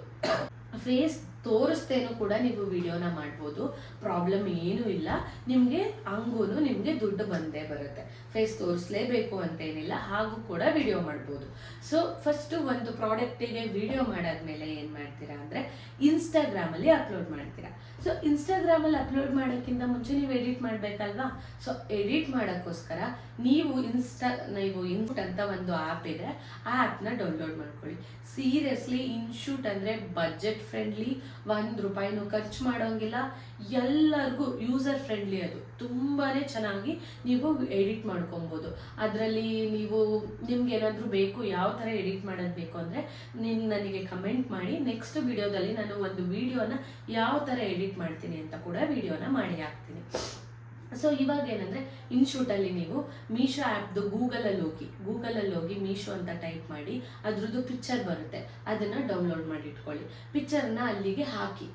ಫೇಸ್ ತೋರಿಸ್ತೇನೂ ಕೂಡ ನೀವು ವಿಡಿಯೋನ ಮಾಡ್ಬೋದು, ಪ್ರಾಬ್ಲಮ್ ಏನೂ ಇಲ್ಲ. ನಿಮಗೆ ಹಂಗೂ ನಿಮಗೆ ದುಡ್ಡು ಬಂದೇ ಬರುತ್ತೆ. ಫೇಸ್ ತೋರಿಸ್ಲೇಬೇಕು ಅಂತೇನಿಲ್ಲ, ಹಾಗೂ ಕೂಡ ವಿಡಿಯೋ ಮಾಡ್ಬೋದು. ಸೊ ಫಸ್ಟು ಒಂದು ಪ್ರಾಡಕ್ಟಿಗೆ ವಿಡಿಯೋ ಮಾಡಾದ್ಮೇಲೆ ಏನು ಮಾಡ್ತೀರಾ ಅಂದರೆ, ಇನ್ಸ್ಟಾಗ್ರಾಮಲ್ಲಿ ಅಪ್ಲೋಡ್ ಮಾಡ್ತೀರಾ. ಸೊ ಇನ್ಸ್ಟಾಗ್ರಾಮಲ್ಲಿ ಅಪ್ಲೋಡ್ ಮಾಡೋಕ್ಕಿಂತ ಮುಂಚೆ ನೀವು ಎಡಿಟ್ ಮಾಡಬೇಕಲ್ವಾ. ಸೊ ಎಡಿಟ್ ಮಾಡೋಕ್ಕೋಸ್ಕರ ನೀವು ಇನ್ಶೂಟ್ ಅಂತ ಒಂದು ಆ್ಯಪ್ ಇದೆ, ಆ ಆ್ಯಪ್ನ ಡೌನ್ಲೋಡ್ ಮಾಡ್ಕೊಳ್ಳಿ. ಸೀರಿಯಸ್ಲಿ ಇನ್ಶೂಟ್ ಅಂದರೆ ಬಜೆಟ್ ಫ್ರೆಂಡ್ಲಿ, 1 ರೂಪಾಯಿನೂ ಖರ್ಚು ಮಾಡೋಂಗಿಲ್ಲ, ಎಲ್ಲರಿಗೂ ಯೂಸರ್ ಫ್ರೆಂಡ್ಲಿ. ಅದು ತುಂಬಾ ಚೆನ್ನಾಗಿ ನೀವು ಎಡಿಟ್ ಮಾಡ್ಕೊಬೋದು. ಅದರಲ್ಲಿ ನಿಮ್ಗೆ ಏನಾದರೂ ಬೇಕು, ಯಾವ ಥರ ಎಡಿಟ್ ಮಾಡೋದು ಬೇಕು ಅಂದರೆ ನನಗೆ ಕಮೆಂಟ್ ಮಾಡಿ. ನೆಕ್ಸ್ಟ್ ವಿಡಿಯೋದಲ್ಲಿ ನಾನು ಒಂದು ವಿಡಿಯೋನ ಯಾವ ಥರ ಎಡಿಟ್ ಮಾಡ್ತೀನಿ ಅಂತ ಕೂಡ ವಿಡಿಯೋನ ಮಾಡಿ ಹಾಕ್ತೀನಿ. ಸೊ ಇವಾಗ ಏನಂದರೆ, ಇನ್ಶೂಟಲ್ಲಿ ನೀವು ಮೀಶೋ ಆ್ಯಪ್ದು ಗೂಗಲಲ್ಲಿ ಹೋಗಿ ಮೀಶೋ ಅಂತ ಟೈಪ್ ಮಾಡಿ, ಅದ್ರದ್ದು ಪಿಕ್ಚರ್ ಬರುತ್ತೆ, ಅದನ್ನು ಡೌನ್ಲೋಡ್ ಮಾಡಿ ಇಟ್ಕೊಳ್ಳಿ. ಪಿಕ್ಚರ್ನ ಅಲ್ಲಿಗೆ ಹಾಕಿ,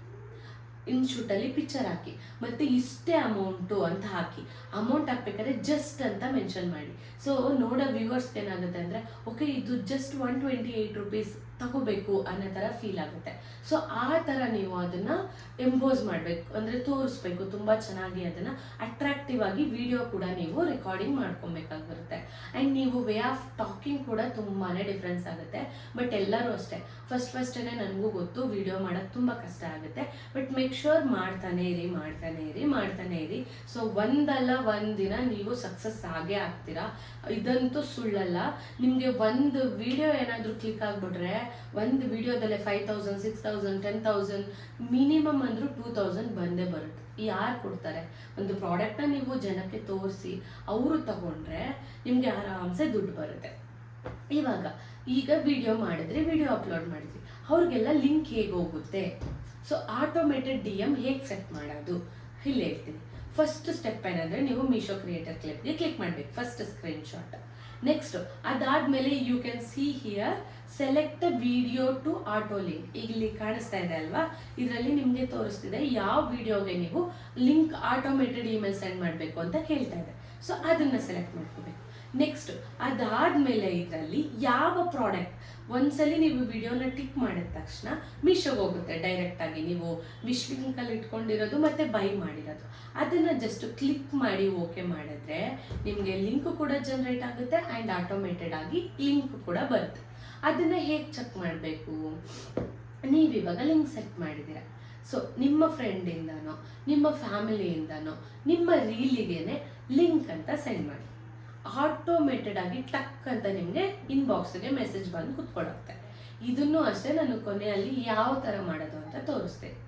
ಇನ್ಶೂಟಲ್ಲಿ ಪಿಕ್ಚರ್ ಹಾಕಿ, ಮತ್ತು ಇಷ್ಟೇ ಅಮೌಂಟು ಅಂತ ಹಾಕಿ. ಅಮೌಂಟ್ ಹಾಕ್ಬೇಕಾದ್ರೆ ಜಸ್ಟ್ ಅಂತ ಮೆನ್ಷನ್ ಮಾಡಿ. ಸೊ ನೋಡೋ ವ್ಯೂವರ್ಸ್ಗೆ ಏನಾಗುತ್ತೆ ಅಂದರೆ, ಓಕೆ ಇದು ಜಸ್ಟ್ 128 rupees ತಗೋಬೇಕು ಅನ್ನೋ ಥರ ಫೀಲ್ ಆಗುತ್ತೆ. ಸೊ ಆ ಥರ ನೀವು ಅದನ್ನು ಎಂಪೋಸ್ ಮಾಡಬೇಕು, ಅಂದರೆ ತೋರಿಸ್ಬೇಕು ತುಂಬ ಚೆನ್ನಾಗಿ. ಅದನ್ನು ಅಟ್ರಾಕ್ಟಿವ್ ಆಗಿ ವಿಡಿಯೋ ಕೂಡ ನೀವು ರೆಕಾರ್ಡಿಂಗ್ ಮಾಡ್ಕೊಬೇಕಾಗಿ ಬರುತ್ತೆ. ಆ್ಯಂಡ್ ನೀವು ವೇ ಆಫ್ ಟಾಕಿಂಗ್ ಕೂಡ ತುಂಬಾ ಡಿಫ್ರೆನ್ಸ್ ಆಗುತ್ತೆ. ಬಟ್ ಎಲ್ಲರೂ ಅಷ್ಟೇ, ಫಸ್ಟೇ ನನಗೂ ಗೊತ್ತು ವಿಡಿಯೋ ಮಾಡೋಕ್ಕೆ ತುಂಬ ಕಷ್ಟ ಆಗುತ್ತೆ. ಬಟ್ ಮೇಕ್ ಶೋರ್ ಮಾಡ್ತಾನೆ ಇರಿ. ಸೊ ಒಂದಲ್ಲ ಒಂದು ದಿನ ನೀವು ಸಕ್ಸಸ್ ಆಗೇ ಆಗ್ತೀರಾ, ಇದಂತೂ ಸುಳ್ಳಲ್ಲ. ನಿಮಗೆ ಒಂದು ವಿಡಿಯೋ ಏನಾದರೂ ಕ್ಲಿಕ್ ಆಗಿಬಿಟ್ರೆ, ಒಂದು ವಿಡಿಯೋದಲ್ಲೇ 5,000, 6,000, 10,000, ಮಿನಿಮಮ್ ಅಂದರೂ 2,000 ಬಂದೇ ಬರುತ್ತೆ. ಯಾರು ಕೊಡ್ತಾರೆ? ಒಂದು ಪ್ರಾಡಕ್ಟ್ನ ನೀವು ಜನಕ್ಕೆ ತೋರಿಸಿ ಅವರು ತಗೊಂಡ್ರೆ ನಿಮಗೆ ಆರಾಮ್ಸೆ ದುಡ್ಡು ಬರುತ್ತೆ. ಈಗ ವಿಡಿಯೋ ಮಾಡಿದ್ರಿ, ವಿಡಿಯೋ ಅಪ್ಲೋಡ್ ಮಾಡಿದ್ರಿ, ಅವ್ರಿಗೆಲ್ಲ ಲಿಂಕ್ ಹೇಗೆ ಹೋಗುತ್ತೆ? ಸೊ ಆಟೋಮೇಟೆಡ್ DM ಹೇಗೆ ಸೆಟ್ ಮಾಡೋದು ಇಲ್ಲಿ ಹೇಳ್ತೀನಿ. ಫಸ್ಟ್ ಸ್ಟೆಪ್ ಏನಂದರೆ, ನೀವು ಮೀಶೋ ಕ್ರಿಯೇಟರ್ ಕ್ಲಿಪ್ಗೆ ಕ್ಲಿಕ್ ಮಾಡಬೇಕು, ಫಸ್ಟ್ ಸ್ಕ್ರೀನ್ಶಾಟ್. ನೆಕ್ಸ್ಟ್ ಅದಾದಮೇಲೆ you can see here select the video to auto link. ಈಗ ಇಲ್ಲಿ ಕಾಣಿಸ್ತಾ ಇದೆ ಅಲ್ವಾ, ಇದರಲ್ಲಿ ನಿಮಗೆ ತೋರಿಸ್ತಿದೆ ಯಾವ ವಿಡಿಯೋಗೆ ನೀವು ಲಿಂಕ್ ಆಟೋಮೇಟೆಡ್ ಇಮೇಲ್ ಸೆಂಡ್ ಮಾಡಬೇಕು ಅಂತ ಕೇಳ್ತಾ ಇದೆ. ಸೊ ಅದನ್ನು ಸೆಲೆಕ್ಟ್ ಮಾಡ್ಕೋಬೇಕು. ನೆಕ್ಸ್ಟ್ ಅದಾದಮೇಲೆ ಇದರಲ್ಲಿ ಯಾವ ಪ್ರಾಡಕ್ಟ್ ಒಂದ್ಸಲಿ ನೀವು ವಿಡಿಯೋನ ಟಿಕ್ ಮಾಡಿದ ತಕ್ಷಣ ಮೀಶೋಗೆ ಹೋಗುತ್ತೆ ಡೈರೆಕ್ಟಾಗಿ. ನೀವು ವಿಶ್ ಲಿಂಕಲ್ಲಿ ಇಟ್ಕೊಂಡಿರೋದು ಮತ್ತು ಬೈ ಮಾಡಿರೋದು ಅದನ್ನು ಜಸ್ಟ್ ಕ್ಲಿಕ್ ಮಾಡಿ ಓಕೆ ಮಾಡಿದ್ರೆ ನಿಮಗೆ ಲಿಂಕ್ ಕೂಡ ಜನ್ರೇಟ್ ಆಗುತ್ತೆ ಆ್ಯಂಡ್ ಆಟೋಮೇಟೆಡ್ ಆಗಿ ಲಿಂಕ್ ಕೂಡ ಬರುತ್ತೆ. ಅದನ್ನು ಹೇಗೆ ಚೆಕ್ ಮಾಡಬೇಕು? ನೀವಿವಾಗ ಲಿಂಕ್ ಸೆಟ್ ಮಾಡಿದ್ದೀರ, ಸೊ ನಿಮ್ಮ ಫ್ರೆಂಡಿಂದನೋ ನಿಮ್ಮ ಫ್ಯಾಮಿಲಿಯಿಂದನೋ ನಿಮ್ಮ ರೀಲಿಗೇನೆ ಲಿಂಕ್ ಅಂತ ಸೆಂಡ್ ಮಾಡಿ. ಆಟೋಮೇಟೆಡ್ ಆಗಿ ಟಕ್ ಅಂತ ನಿಮಗೆ ಇನ್ಬಾಕ್ಸ್ಗೆ ಮೆಸೇಜ್ ಬಂದು ಕುತ್ಕೊಳ್ಳುತ್ತೆ. ಇದನ್ನು ಅಷ್ಟೇ ನಾನು ಕೊನೆಯಲ್ಲಿ ಯಾವ ಥರ ಮಾಡೋದು ಅಂತ ತೋರಿಸ್ತೇನೆ,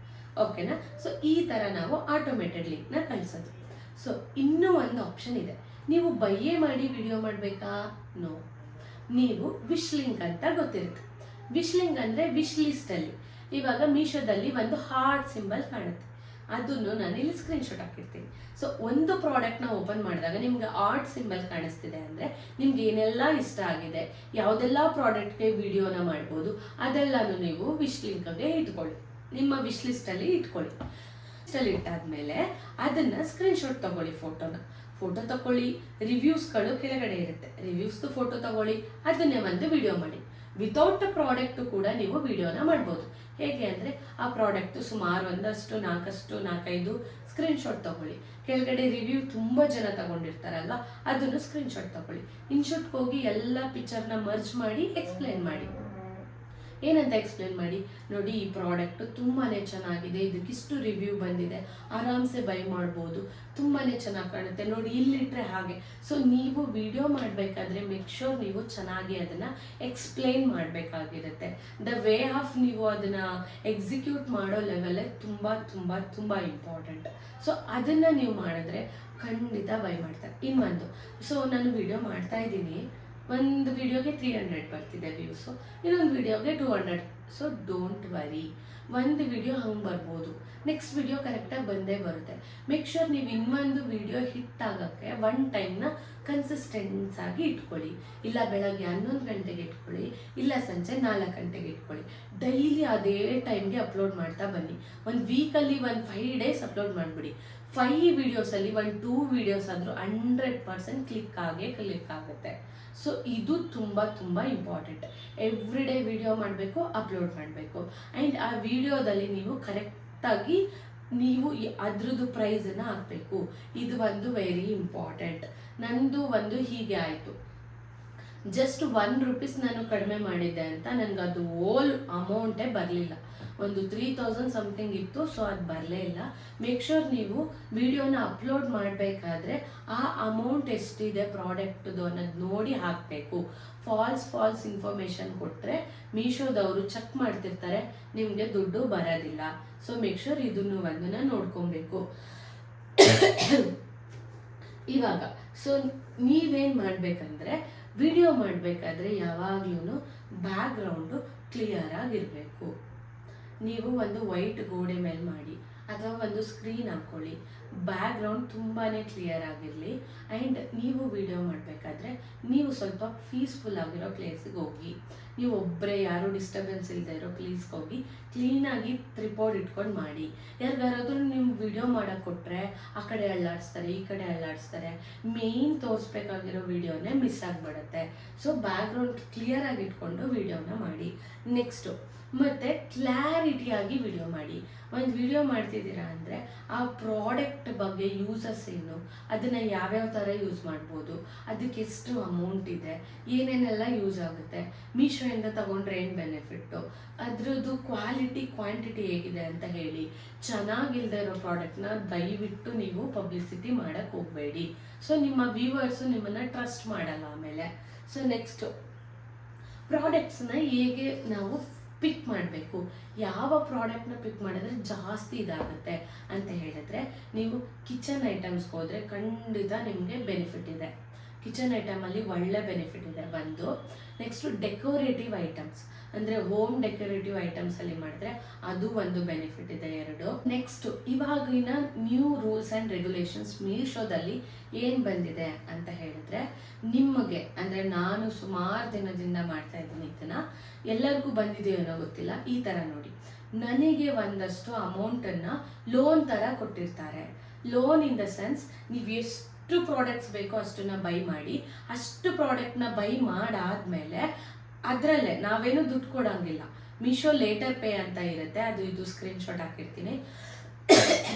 ಓಕೆನಾ? ಸೊ ಈ ಥರ ನಾವು ಆಟೋಮೇಟೆಡ್ ಲಿಂಕ್ನ ಕಳಿಸೋದು. ಸೊ ಇನ್ನೂ ಒಂದು ಆಪ್ಷನ್ ಇದೆ. ನೀವು ಬೈಯೇ ಮಾಡಿ ವಿಡಿಯೋ ಮಾಡಬೇಕಾ? ನೋ. ನೀವು ವಿಶ್ ಲಿಂಕ್ ಅಂತ ಗೊತ್ತಿರುತ್ತೆ. ವಿಶ್ ಲಿಂಕ್ ಅಂದರೆ ವಿಶ್ ಲಿಸ್ಟಲ್ಲಿ ಇವಾಗ ಮೀಶೋದಲ್ಲಿ ಒಂದು ಹಾರ್ಟ್ ಸಿಂಬಲ್ ಕಾಣುತ್ತೆ, ಅದನ್ನು ನಾನು ಇಲ್ಲಿ ಸ್ಕ್ರೀನ್ಶಾಟ್ ಹಾಕಿರ್ತೀನಿ. ಸೊ ಒಂದು ಪ್ರಾಡಕ್ಟ್ನ ಓಪನ್ ಮಾಡಿದಾಗ ನಿಮಗೆ ಆರ್ಟ್ ಸಿಂಬಲ್ ಕಾಣಿಸ್ತಿದೆ ಅಂದರೆ ನಿಮ್ಗೆ ಏನೆಲ್ಲ ಇಷ್ಟ ಆಗಿದೆ, ಯಾವುದೆಲ್ಲ ಪ್ರಾಡಕ್ಟ್ಗೆ ವಿಡಿಯೋನ ಮಾಡ್ಬೋದು, ಅದೆಲ್ಲನೂ ನೀವು ವಿಶ್ ಲಿಂಕ್ಗೆ ಇಟ್ಕೊಳ್ಳಿ, ನಿಮ್ಮ ವಿಶ್ ಲಿಸ್ಟಲ್ಲಿ ಇಟ್ಕೊಳ್ಳಿ. ಲಿಸ್ಟಲ್ಲಿ ಇಟ್ಟಾದ್ಮೇಲೆ ಅದನ್ನು ಸ್ಕ್ರೀನ್ಶಾಟ್ ತಗೊಳ್ಳಿ, ಫೋಟೋ ತಗೊಳ್ಳಿ. ರಿವ್ಯೂಸ್ಗಳು ಕೆಳಗಡೆ ಇರುತ್ತೆ, ರಿವ್ಯೂಸ್ದು ಫೋಟೋ ತಗೊಳ್ಳಿ, ಅದನ್ನೇ ಒಂದು ವಿಡಿಯೋ ಮಾಡಿ. ವಿತೌಟ್ ಪ್ರಾಡಕ್ಟು ಕೂಡ ನೀವು ವಿಡಿಯೋನ ಮಾಡ್ಬೋದು. ಹೇಗೆ ಅಂದರೆ ಆ ಪ್ರಾಡಕ್ಟು ಸುಮಾರು ಒಂದಷ್ಟು 4-5 ಸ್ಕ್ರೀನ್ಶಾಟ್ ತಗೊಳ್ಳಿ. ಕೆಳಗಡೆ ರಿವ್ಯೂ ತುಂಬ ಜನ ತಗೊಂಡಿರ್ತಾರಲ್ವ, ಅದನ್ನು ಸ್ಕ್ರೀನ್ಶಾಟ್ ತಗೊಳ್ಳಿ. ಇನ್ಶಾಟ್ಗೆ ಹೋಗಿ ಎಲ್ಲ ಪಿಕ್ಚರ್ನ ಮರ್ಜ್ ಮಾಡಿ ಎಕ್ಸ್ಪ್ಲೇನ್ ಮಾಡಿ. ಏನಂತ ಎಕ್ಸ್ಪ್ಲೇನ್ ಮಾಡಿ, ನೋಡಿ ಈ ಪ್ರಾಡಕ್ಟು ತುಂಬಾ ಚೆನ್ನಾಗಿದೆ, ಇದಕ್ಕಿಷ್ಟು ರಿವ್ಯೂ ಬಂದಿದೆ, ಆರಾಮ್ಸೆ ಬೈ ಮಾಡ್ಬೋದು, ತುಂಬಾ ಚೆನ್ನಾಗಿ ಕಾಣುತ್ತೆ, ನೋಡಿ ಇಲ್ಲಿಟ್ರೆ ಹಾಗೆ. ಸೊ ನೀವು ವಿಡಿಯೋ ಮಾಡಬೇಕಾದ್ರೆ ಮೇಕ್ ಶೋರ್ ನೀವು ಚೆನ್ನಾಗಿ ಅದನ್ನು ಎಕ್ಸ್ಪ್ಲೇನ್ ಮಾಡಬೇಕಾಗಿರುತ್ತೆ. ದ ವೇ ಆಫ್ ನೀವು ಅದನ್ನು ಎಕ್ಸಿಕ್ಯೂಟ್ ಮಾಡೋ ಲೆವೆಲೇ ತುಂಬ ತುಂಬ ತುಂಬ ಇಂಪಾರ್ಟೆಂಟ್. ಸೊ ಅದನ್ನು ನೀವು ಮಾಡಿದ್ರೆ ಖಂಡಿತ ಬೈ ಮಾಡ್ತಾರೆ. ಇನ್ನೊಂದು, ಸೊ ನಾನು ವಿಡಿಯೋ ಮಾಡ್ತಾ ಇದ್ದೀನಿ, ಒಂದು ವಿಡಿಯೋಗೆ 300 ಬರ್ತಿದೆ ವ್ಯೂಸು, ಇನ್ನೊಂದು ವಿಡಿಯೋಗೆ 200. ಸೊ ಡೋಂಟ್ ವರಿ, ಒಂದು ವಿಡಿಯೋ ಹಂಗೆ ಬರ್ಬೋದು, ನೆಕ್ಸ್ಟ್ ವಿಡಿಯೋ ಕರೆಕ್ಟಾಗಿ ಬಂದೇ ಬರುತ್ತೆ. ಮೇಕ್ ಶೋರ್ ನೀವು ಇನ್ನೊಂದು ವಿಡಿಯೋ ಹಿಟ್ ಆಗೋಕ್ಕೆ ಒನ್ ಟೈಮ್ನ ಕನ್ಸಿಸ್ಟೆನ್ಸ್ ಆಗಿ ಇಟ್ಕೊಳ್ಳಿ. ಇಲ್ಲ ಬೆಳಗ್ಗೆ 11 ಗಂಟೆಗೆ ಇಟ್ಕೊಳ್ಳಿ, ಇಲ್ಲ ಸಂಜೆ 4 ಗಂಟೆಗೆ ಇಟ್ಕೊಳ್ಳಿ. ಡೈಲಿ ಅದೇ ಟೈಮ್ಗೆ ಅಪ್ಲೋಡ್ ಮಾಡ್ತಾ ಬನ್ನಿ. ಒಂದು ವೀಕಲ್ಲಿ 5 ಡೇಸ್ ಅಪ್ಲೋಡ್ ಮಾಡಿಬಿಡಿ. 5 ವಿಡಿಯೋಸಲ್ಲಿ 2 ವಿಡಿಯೋಸ್ ಆದರೂ 100% ಕ್ಲಿಕ್ ಆಗುತ್ತೆ. ಸೊ ಇದು ತುಂಬ ತುಂಬ ಇಂಪಾರ್ಟೆಂಟ್. ಎವ್ರಿ ಡೇ ವಿಡಿಯೋ ಮಾಡಬೇಕು, ಅಪ್ಲೋಡ್ ಮಾಡಬೇಕು. ಆ್ಯಂಡ್ ಆ ವಿಡಿಯೋದಲ್ಲಿ ನೀವು ಕರೆಕ್ಟಾಗಿ ನೀವು ಅದ್ರದ್ದು ಪ್ರೈಸನ್ನು ಹಾಕಬೇಕು. ಇದು ಒಂದು ವೆರಿ ಇಂಪಾರ್ಟೆಂಟ್. ನಂದು ಒಂದು ಹೀಗೆ ಆಯಿತು, ಜಸ್ಟ್ 1 ರೂಪೀಸ್ ನಾನು ಕಡಿಮೆ ಮಾಡಿದ್ದೆ ಅಂತ ನನಗೆ ಅದು ಓಲ್ ಅಮೌಂಟೇ ಬರಲಿಲ್ಲ. ಒಂದು 3000 ಸಮಥಿಂಗ್ ಇತ್ತು, ಸೊ ಅದು ಬರಲೇ ಇಲ್ಲ. ಮೇಕ್ ಶೋರ್ ನೀವು ವಿಡಿಯೋನ ಅಪ್ಲೋಡ್ ಮಾಡಬೇಕಾದ್ರೆ ಆ ಅಮೌಂಟ್ ಎಷ್ಟಿದೆ ಪ್ರಾಡಕ್ಟ್ದು ಅನ್ನೋದು ನೋಡಿ ಹಾಕಬೇಕು. ಫಾಲ್ಸ್ ಇನ್ಫಾರ್ಮೇಷನ್ ಕೊಟ್ಟರೆ ಮೀಶೋದವರು ಚೆಕ್ ಮಾಡ್ತಿರ್ತಾರೆ, ನಿಮಗೆ ದುಡ್ಡು ಬರೋದಿಲ್ಲ. ಸೊ ಮೇಕ್ ಶೋರ್ ಇದನ್ನು ಒಂದನ್ನು ನೋಡ್ಕೊಬೇಕು. ಇವಾಗ ಸೊ ನೀವೇನು ಮಾಡಬೇಕಂದ್ರೆ ವಿಡಿಯೋ ಮಾಡಬೇಕಾದ್ರೆ ಯಾವಾಗ್ಲೂ ಬ್ಯಾಕ್ಗ್ರೌಂಡು ಕ್ಲಿಯರ್ ಆಗಿರಬೇಕು. ನೀವು ಒಂದು ವೈಟ್ ಗೋಡೆ ಮೇಲೆ ಮಾಡಿ ಅಥವಾ ಒಂದು ಸ್ಕ್ರೀನ್ ಹಾಕ್ಕೊಳ್ಳಿ, ಬ್ಯಾಕ್ಗ್ರೌಂಡ್ ತುಂಬಾ ಕ್ಲಿಯರ್ ಆಗಿರಲಿ. ಆ್ಯಂಡ್ ನೀವು ವಿಡಿಯೋ ಮಾಡಬೇಕಾದ್ರೆ ನೀವು ಸ್ವಲ್ಪ ಪೀಸ್ಫುಲ್ ಆಗಿರೋ ಪ್ಲೇಸಿಗೆ ಹೋಗಿ, ನೀವು ಒಬ್ಬರೇ ಯಾರೂ ಡಿಸ್ಟರ್ಬೆನ್ಸ್ ಇಲ್ಲದೆ ಇರೋ ಪ್ಲೇಸ್ಗೆ ಹೋಗಿ ಕ್ಲೀನಾಗಿ ಟ್ರಿಪೋರ್ಡ್ ಇಟ್ಕೊಂಡು ಮಾಡಿ. ಯಾರಿಗಾರಾದ್ರೂ ನೀವು ವಿಡಿಯೋ ಮಾಡೋಕ್ಕೆ ಕೊಟ್ಟರೆ ಆ ಕಡೆ ಅಳ್ಳಾಡಿಸ್ತಾರೆ, ಈ ಕಡೆ ಅಳ್ಳಾಡಿಸ್ತಾರೆ, ಮೇಯ್ನ್ ತೋರಿಸ್ಬೇಕಾಗಿರೋ ವಿಡಿಯೋನೇ ಮಿಸ್ ಆಗಿಬಿಡುತ್ತೆ. ಸೊ ಬ್ಯಾಕ್ಗ್ರೌಂಡ್ ಕ್ಲಿಯರಾಗಿ ಇಟ್ಕೊಂಡು ವಿಡಿಯೋನ ಮಾಡಿ. ನೆಕ್ಸ್ಟು ಮತ್ತು ಕ್ಲಾರಿಟಿಯಾಗಿ ವಿಡಿಯೋ ಮಾಡಿ. ಒಂದು ವಿಡಿಯೋ ಮಾಡ್ತಿದ್ದೀರಾ ಅಂದರೆ ಆ ಪ್ರಾಡಕ್ಟ್ ಬಗ್ಗೆ ಯೂಸಸ್ ಏನು, ಅದನ್ನು ಯಾವ್ಯಾವ ಥರ ಯೂಸ್ ಮಾಡ್ಬೋದು, ಅದಕ್ಕೆ ಎಷ್ಟು ಅಮೌಂಟ್ ಇದೆ, ಏನೇನೆಲ್ಲ ಯೂಸ್ ಆಗುತ್ತೆ, ಮೀಶೋಯಿಂದ ತೊಗೊಂಡ್ರೆ ಏನು ಬೆನಿಫಿಟ್ಟು, ಅದರದ್ದು ಕ್ವಾಲಿಟಿ ಕ್ವಾಂಟಿಟಿ ಹೇಗಿದೆ ಅಂತ ಹೇಳಿ. ಚೆನ್ನಾಗಿಲ್ಲದೆ ಇರೋ ಪ್ರಾಡಕ್ಟ್ನ ದಯವಿಟ್ಟು ನೀವು ಪಬ್ಲಿಸಿಟಿ ಮಾಡೋಕ್ಕೆ ಹೋಗಬೇಡಿ. ಸೊ ನಿಮ್ಮ ವ್ಯೂವರ್ಸು ನಿಮ್ಮನ್ನು ಟ್ರಸ್ಟ್ ಮಾಡಲ್ಲ ಆಮೇಲೆ. ಸೊ ನೆಕ್ಸ್ಟು ಪ್ರಾಡಕ್ಟ್ಸನ್ನ ಹೇಗೆ ನಾವು ಪಿಕ್ ಮಾಡಬೇಕು, ಯಾವ ಪ್ರಾಡಕ್ಟ್ನ ಪಿಕ್ ಮಾಡಿದ್ರೆ ಜಾಸ್ತಿ ಇದಾಗುತ್ತೆ ಅಂತ ಹೇಳಿದ್ರೆ ನೀವು ಕಿಚನ್ ಐಟಮ್ಸ್ಗೆ ಹೋದರೆ ಖಂಡಿತ ನಿಮಗೆ ಬೆನಿಫಿಟ್ ಇದೆ. ಕಿಚನ್ ಐಟಮಲ್ಲಿ ಒಳ್ಳೆ ಬೆನಿಫಿಟ್ ಇದೆ ಒಂದು. ನೆಕ್ಸ್ಟು ಡೆಕೋರೇಟಿವ್ ಐಟಮ್ಸ್ ಅಂದರೆ ಹೋಮ್ ಡೆಕೋರೇಟಿವ್ ಐಟಮ್ಸಲ್ಲಿ ಮಾಡಿದ್ರೆ ಅದು ಒಂದು ಬೆನಿಫಿಟ್ ಇದೆ 2. ನೆಕ್ಸ್ಟು ಇವಾಗಿನ ನ್ಯೂ ರೂಲ್ಸ್ ಆ್ಯಂಡ್ ರೆಗ್ಯುಲೇಷನ್ಸ್ ಮೀಶೋದಲ್ಲಿ ಏನು ಬಂದಿದೆ ಅಂತ ಹೇಳಿದ್ರೆ, ನಿಮಗೆ ಅಂದರೆ ನಾನು ಸುಮಾರು ದಿನದಿಂದ ಮಾಡ್ತಾ ಇದ್ದೀನಿ ಇದನ್ನು, ಎಲ್ಲರಿಗೂ ಬಂದಿದೆಯೋ ಏನೋ ಗೊತ್ತಿಲ್ಲ. ಈ ಥರ ನೋಡಿ, ನನಗೆ ಒಂದಷ್ಟು ಅಮೌಂಟನ್ನು ಲೋನ್ ಥರ ಕೊಟ್ಟಿರ್ತಾರೆ. ಲೋನ್ ಇನ್ ದ ಸೆನ್ಸ್ ನೀವು ಎಷ್ಟು ಎಷ್ಟು ಪ್ರಾಡಕ್ಟ್ಸ್ ಬೇಕೋ ಅಷ್ಟನ್ನ ಬೈ ಮಾಡಿ, ಅಷ್ಟು ಪ್ರಾಡಕ್ಟ್ನ ಬೈ ಮಾಡಾದ್ಮೇಲೆ ಅದರಲ್ಲೇ ನಾವೇನು ದುಡ್ಡು ಕೊಡೋಂಗಿಲ್ಲ. ಮೀಶೋ ಲೇಟರ್ ಪೇ ಅಂತ ಇರುತ್ತೆ, ಇದು ಸ್ಕ್ರೀನ್ಶಾಟ್ ಹಾಕಿರ್ತೀನಿ.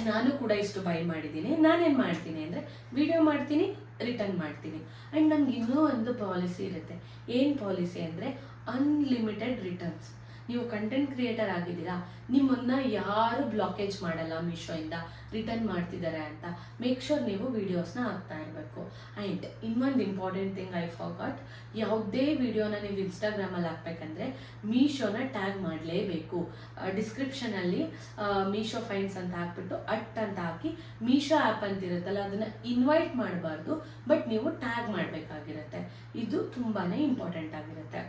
ನಾನು ಕೂಡ ಇಷ್ಟು ಬೈ ಮಾಡಿದ್ದೀನಿ. ನಾನೇನು ಮಾಡ್ತೀನಿ ಅಂದರೆ ವಿಡಿಯೋ ಮಾಡ್ತೀನಿ, ರಿಟರ್ನ್ ಮಾಡ್ತೀನಿ. ಆ್ಯಂಡ್ ನನಗೆ ಇನ್ನೂ ಒಂದು ಪಾಲಿಸಿ ಇರುತ್ತೆ. ಏನು ಪಾಲಿಸಿ ಅಂದರೆ ಅನ್ಲಿಮಿಟೆಡ್ ರಿಟರ್ನ್ಸ್. ನೀವು ಕಂಟೆಂಟ್ ಕ್ರಿಯೇಟರ್ ಆಗಿದ್ದೀರಾ, ನಿಮ್ಮನ್ನು ಯಾರು ಬ್ಲಾಕೇಜ್ ಮಾಡಲ್ಲ ಮೀಶೋಯಿಂದ ರಿಟರ್ನ್ ಮಾಡ್ತಿದ್ದಾರೆ ಅಂತ. ಮೇಕ್ ಶೋರ್ ನೀವು ವೀಡಿಯೋಸ್ನ ಹಾಕ್ತಾ ಇರಬೇಕು. ಆ್ಯಂಡ್ ಇನ್ನೊಂದು ಇಂಪಾರ್ಟೆಂಟ್ ಥಿಂಗ್ ಐ ಫಾರ್ಗಾಟ್, ಯಾವುದೇ ವಿಡಿಯೋನ ನೀವು ಇನ್ಸ್ಟಾಗ್ರಾಮಲ್ಲಿ ಹಾಕ್ಬೇಕಂದ್ರೆ ಮೀಶೋನ ಟ್ಯಾಗ್ ಮಾಡಲೇಬೇಕು. ಡಿಸ್ಕ್ರಿಪ್ಷನಲ್ಲಿ ಮೀಶೋ ಫೈನ್ಸ್ ಅಂತ ಹಾಕ್ಬಿಟ್ಟು ಅಂತ ಹಾಕಿ ಮೀಶೋ ಆ್ಯಪ್ ಅಂತ ಇರುತ್ತಲ್ಲ ಅದನ್ನು ಇನ್ವೈಟ್ ಮಾಡಬಾರ್ದು, ಬಟ್ ನೀವು ಟ್ಯಾಗ್ ಮಾಡಬೇಕಾಗಿರುತ್ತೆ. ಇದು ತುಂಬಾ ಇಂಪಾರ್ಟೆಂಟ್ ಆಗಿರುತ್ತೆ.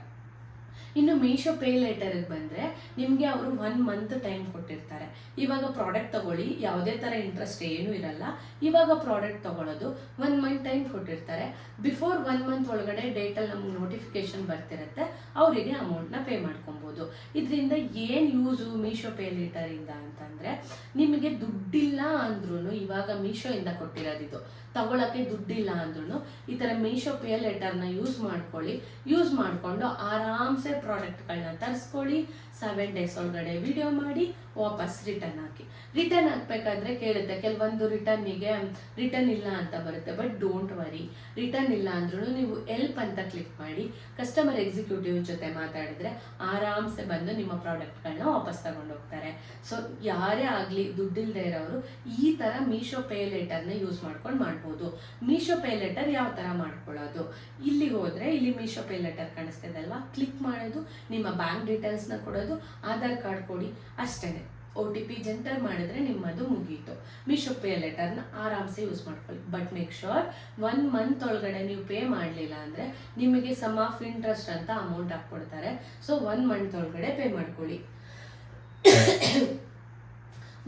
ಇನ್ನು ಮೀಶೋ ಪೇ ಲೇಟರ್ಗೆ ಬಂದರೆ ನಿಮಗೆ ಅವರು 1 ಮಂತ್ ಟೈಮ್ ಕೊಟ್ಟಿರ್ತಾರೆ. ಇವಾಗ ಪ್ರಾಡಕ್ಟ್ ತೊಗೊಳ್ಳಿ, ಯಾವುದೇ ಥರ ಇಂಟ್ರೆಸ್ಟ್ ಏನೂ ಇರಲ್ಲ. ಇವಾಗ ಪ್ರಾಡಕ್ಟ್ ತೊಗೊಳ್ಳೋದು 1 ಮಂತ್ ಟೈಮ್ ಕೊಟ್ಟಿರ್ತಾರೆ. ಬಿಫೋರ್ 1 ಮಂತ್ ಒಳಗಡೆ ಡೇಟಲ್ಲಿ ನಮ್ಗೆ ನೋಟಿಫಿಕೇಶನ್ ಬರ್ತಿರುತ್ತೆ, ಅವರಿಗೆ ಅಮೌಂಟ್ನ ಪೇ ಮಾಡ್ಕೊಬೋದು. ಇದರಿಂದ ಏನು ಯೂಸು ಮೀಶೋ ಪೇ ಲೇಟರಿಂದ ಅಂತಂದರೆ, ನಿಮಗೆ ದುಡ್ಡಿಲ್ಲ ಅಂದ್ರೂ ಇವಾಗ ಮೀಶೋಯಿಂದ ಕೊಟ್ಟಿರೋದಿದು ತಗೊಳ್ಳೋಕ್ಕೆ ದುಡ್ಡಿಲ್ಲ ಅಂದ್ರೂ ಈ ಥರ ಮೀಶೋ ಪೇ ಲೆಟರ್ನ ಯೂಸ್ ಮಾಡಿಕೊಂಡು ಆರಾಮ್ಸೆ ಪ್ರಾಡಕ್ಟ್ಗಳನ್ನ ತರಿಸ್ಕೊಳ್ಳಿ. 7 days ಒಳಗಡೆ ವಿಡಿಯೋ ಮಾಡಿ ವಾಪಸ್ ರಿಟರ್ನ್ ಹಾಕಿ. ರಿಟರ್ನ್ ಹಾಕಬೇಕಾದ್ರೆ ಕೇಳುತ್ತೆ, ಕೆಲವೊಂದು ರಿಟರ್ನ್ ಇಲ್ಲ ಅಂತ ಬರುತ್ತೆ. ಬಟ್ ಡೋಂಟ್ ವರಿ, ರಿಟರ್ನ್ ಇಲ್ಲ ಅಂದ್ರೂ ನೀವು ಎಲ್ಪ್ ಅಂತ ಕ್ಲಿಕ್ ಮಾಡಿ ಕಸ್ಟಮರ್ ಎಕ್ಸಿಕ್ಯೂಟಿವ್ ಜೊತೆ ಮಾತಾಡಿದ್ರೆ ಆರಾಮ್ಸೆ ಬಂದು ನಿಮ್ಮ ಪ್ರಾಡಕ್ಟ್ಗಳನ್ನ ವಾಪಸ್ ತಗೊಂಡೋಗ್ತಾರೆ. ಸೊ ಯಾರೇ ಆಗಲಿ ದುಡ್ಡಿಲ್ಲದೆ ಇರೋರು ಈ ಥರ ಮೀಶೋ ಪೇ ಲೆಟರ್ನ ಯೂಸ್ ಮಾಡ್ಕೊಂಡು ಮಾಡ್ಬೋದು. ಮೀಶೋ ಪೇ ಲೆಟರ್ ಯಾವ ಥರ ಮಾಡ್ಕೊಳ್ಳೋದು, ಇಲ್ಲಿಗೆ ಹೋದರೆ ಇಲ್ಲಿ ಮೀಶೋ ಪೇ ಲೆಟರ್ ಕಾಣಿಸ್ತಿದೆ ಅಲ್ವಾ, ಕ್ಲಿಕ್ ಮಾಡೋದು, ನಿಮ್ಮ ಬ್ಯಾಂಕ್ ಡೀಟೇಲ್ಸ್ನ ಕೊಡೋದು, ಆಧಾರ್ ಕಾರ್ಡ್ ಕೊಡಿ, ಅಷ್ಟೇ. OTP ಜೆಂಟರ್ ಮಾಡಿದ್ರೆ ನಿಮ್ಮದು ಮುಗೀತು. ಮೀಶೋ ಪೇ ಲೆಟರ್ನ ಆರಾಮ್ಸೆ ಯೂಸ್ ಮಾಡ್ಕೊಳ್ಳಿ. ಬಟ್ ಮೇಕ್ ಶೋರ್ 1 ಮಂತ್ ಒಳಗಡೆ ನೀವು ಪೇ ಮಾಡಲಿಲ್ಲ ಅಂದರೆ ನಿಮಗೆ ಸಮ್ ಆಫ್ ಇಂಟ್ರೆಸ್ಟ್ ಅಂತ ಅಮೌಂಟ್ ಹಾಕ್ಕೊಡ್ತಾರೆ. ಸೊ 1 ಮಂತ್ ಒಳಗಡೆ ಪೇ ಮಾಡ್ಕೊಳ್ಳಿ.